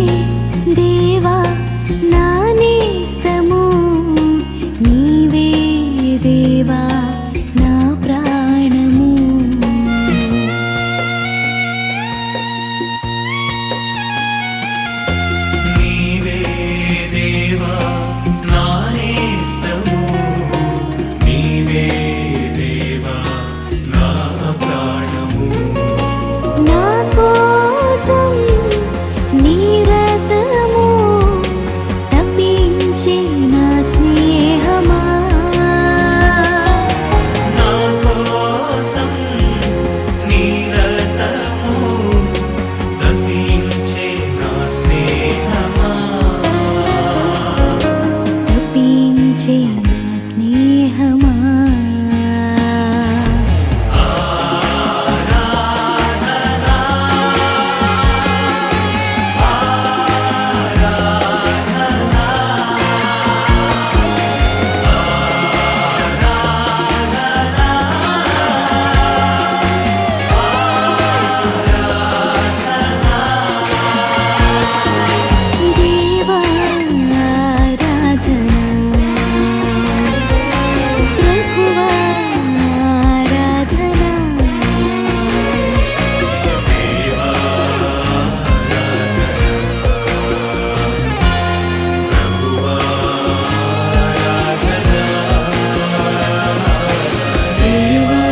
దేవా నా నేస్తము నీవే దేవా నా ప్రాణము నీవే దేవా నా నేస్తము నీవే దేవా నా ప్రాణము నా కోసం నీ రథము తప్పించే నా స్నేహమా నా కోసం నీ రథము తప్పించే నా స్నేహమా తప్పించే నా స్నేహమా దేవా ఆరాధనా ప్రభువా ఆరాధనా దేవా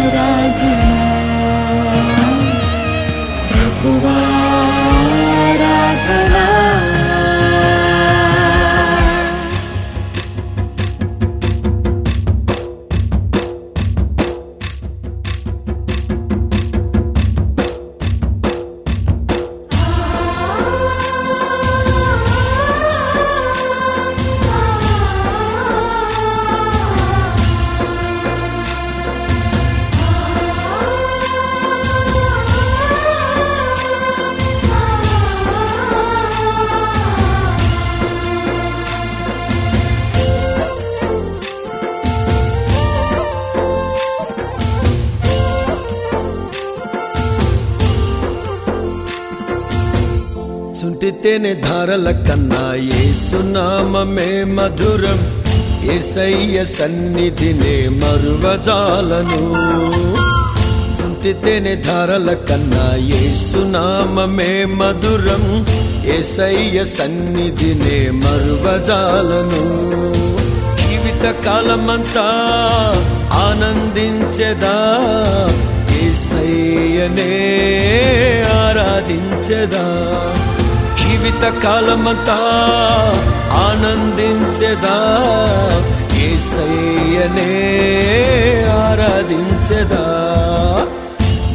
ఆరాధనా ప్రభువా ఆరాధనా చుంటితేనే ధారల కన్నా యేసునామమే మధురం యేసయ్య సన్నిధినే మరువజాలను చుంటితేనే ధారల కన్నా యేసునామమే మధురం యేసయ్య సన్నిధినే మరువజాలను జీవిత కాలమంతా ఆనందించెదా యేసయ్యనే ఆరాధించెదా జీవిత కాలమంతా ఆనందించెదా యేసయ్యనే ఆరాధించెదా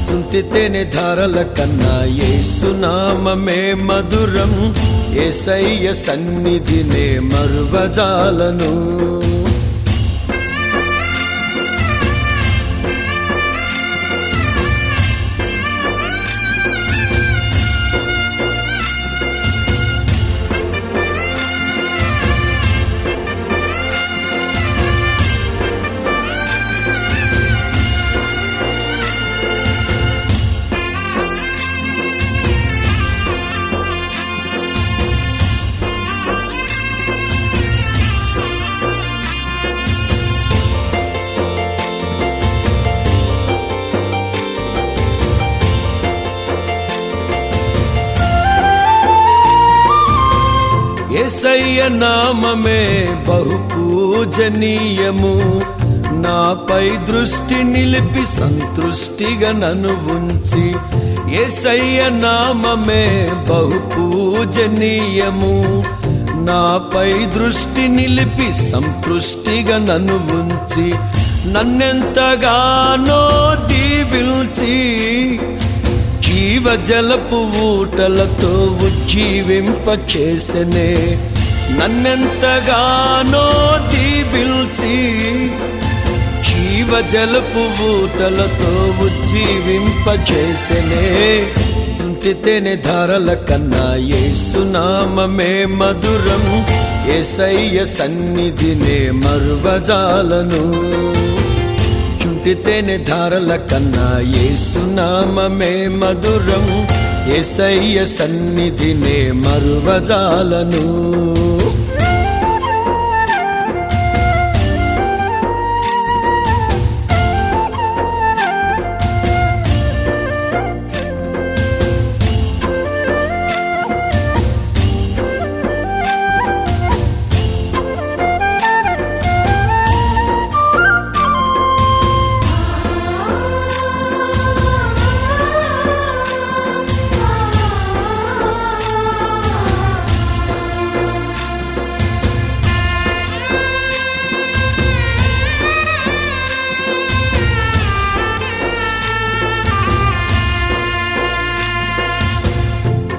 చుంటితేనే ధారల కన్నా యేసునామమే మధురం యేసయ్య సన్నిధినే మరువజాలను యేసయ్య నామమే బహు పూజనీయము నాపై దృష్టి నిలిపి సంతృష్టిగా నన్ను ఉంచి యేసయ్య నామమే బహు పూజనీయము నాపై దృష్టి నిలిపి సంతృష్టిగా నన్ను ఉంచి నన్నెంతగానో దీవించి జీవజలపు ఊటలతో ఉజ్జీవింపచేసెనే, నన్నెంతగానో దీవిల్చి. జీవజలపు ఊటలతో ఉజ్జీవింపచేసెనే, చుంటితేనే ధారల కన్నా యేసునామమే మధురం. యేసయ్య సన్నిధినే మరువజాలను. చుంటితేనే ధారల కన్నా యేసునామమే మధురం. యేసయ్య సన్నిధినే మరువజాలను.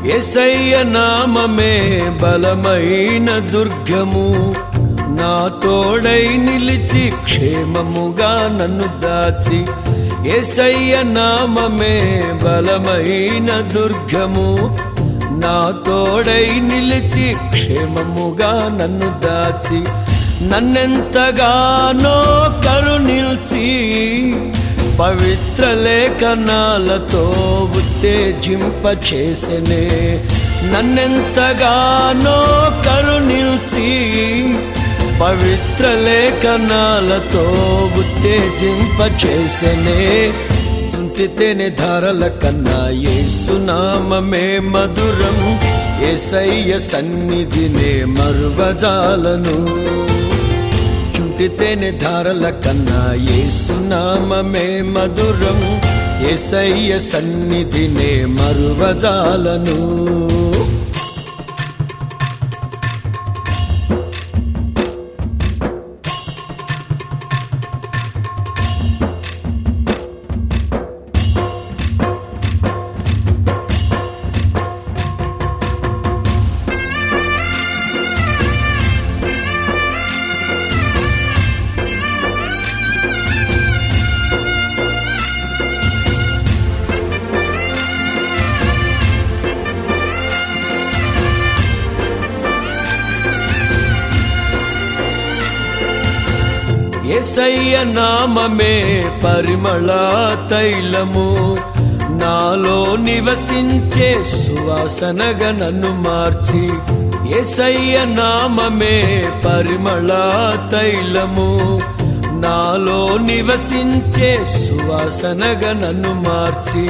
యేసయ్య నామమే బలమైన దుర్గము, నా తోడై నిలిచి క్షేమముగా నన్ను దాచి. యేసయ్య నామమే బలమైన దుర్గము, నా తోడై నిలిచి క్షేమముగా నన్ను దాచి. నన్నెంతగానో కరుణిల్చి, పవిత్ర లేఖనాలతో ఉత్తేజింపచేసెనే, నన్నెంతగానో కరుణిల్చి. పవిత్ర లేఖనాలతో ఉత్తేజింపచేసెనే, చుంటితేనే ధారల కన్నా యేసునామమే మధురం. యేసయ్య సన్నిధినే మరువజాలను. చుంటితేనే ధారల కన్నా యేసునామమే మధురం. యేసయ్య సన్నిధినే మరువజాలను. యేసయ్య నామమే పరిమళ తైలము, నాలో నివసించే సువాసనగా నన్ను మార్చి. యేసయ్య నామమే పరిమళ తైలము, నాలో నివసించే సువాసనగా నన్ను మార్చి.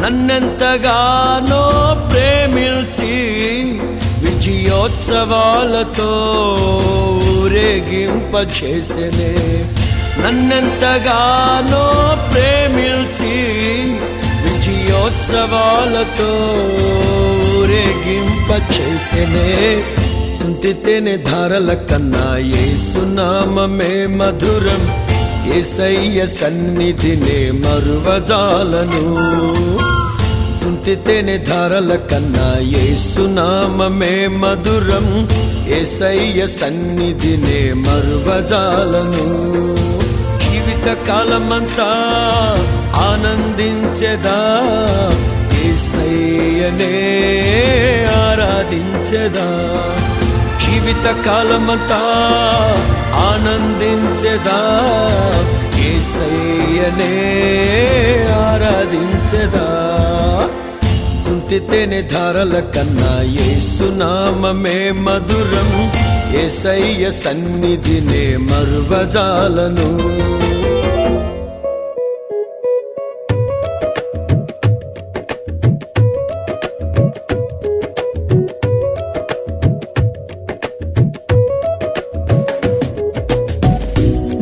నన్నెంతగానో ప్రేమిల్చి, విజయోత్సవాలతో ఊరేగింపచేసెనే. నన్నెంతగానో ప్రేమిల్చి, విజయోత్సవాలతో ఊరేగింపచేసెనే. చుంటితేనే ధారల కన్నా యేసునామమే మధురం. యేసయ్య సన్నిధినే మరువజాలను. చుంటితేనే ధారల కన్నా యేసునామమే మధురం. యేసయ్య సన్నిధినే మరువజాలను. జీవిత కాలమంతా ఆనందించెదా, యేసయ్యనే ఆరాధించెదా. జీవిత కాలమంతా ఆనందించెదా, యేసయ్యనే ఆరాధించెదా. చుంటితేనే ధారల కన్నా యేసునామమే మధురం. యేసయ్య సన్నిధినే మరువజాలను.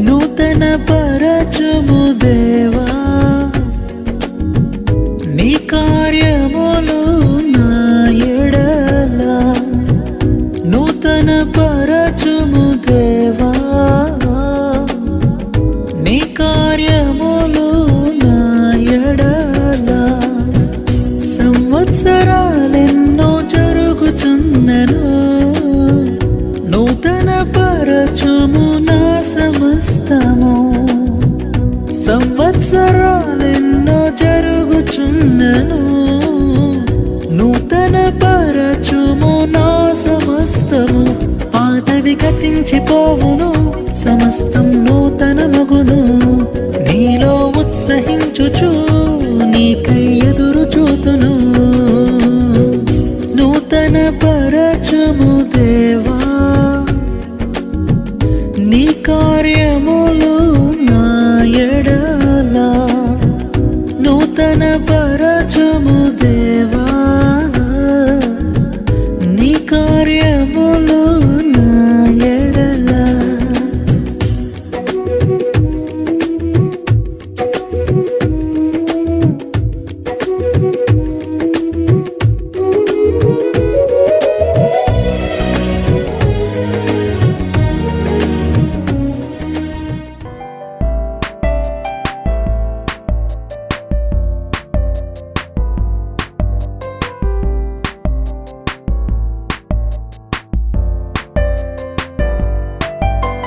నూతన పరచుము దేవా, నీ కార్యములు నా ఎడల. నూతన పరచుము దేవా, నీ కార్యములు నా ఎడల. సర్వ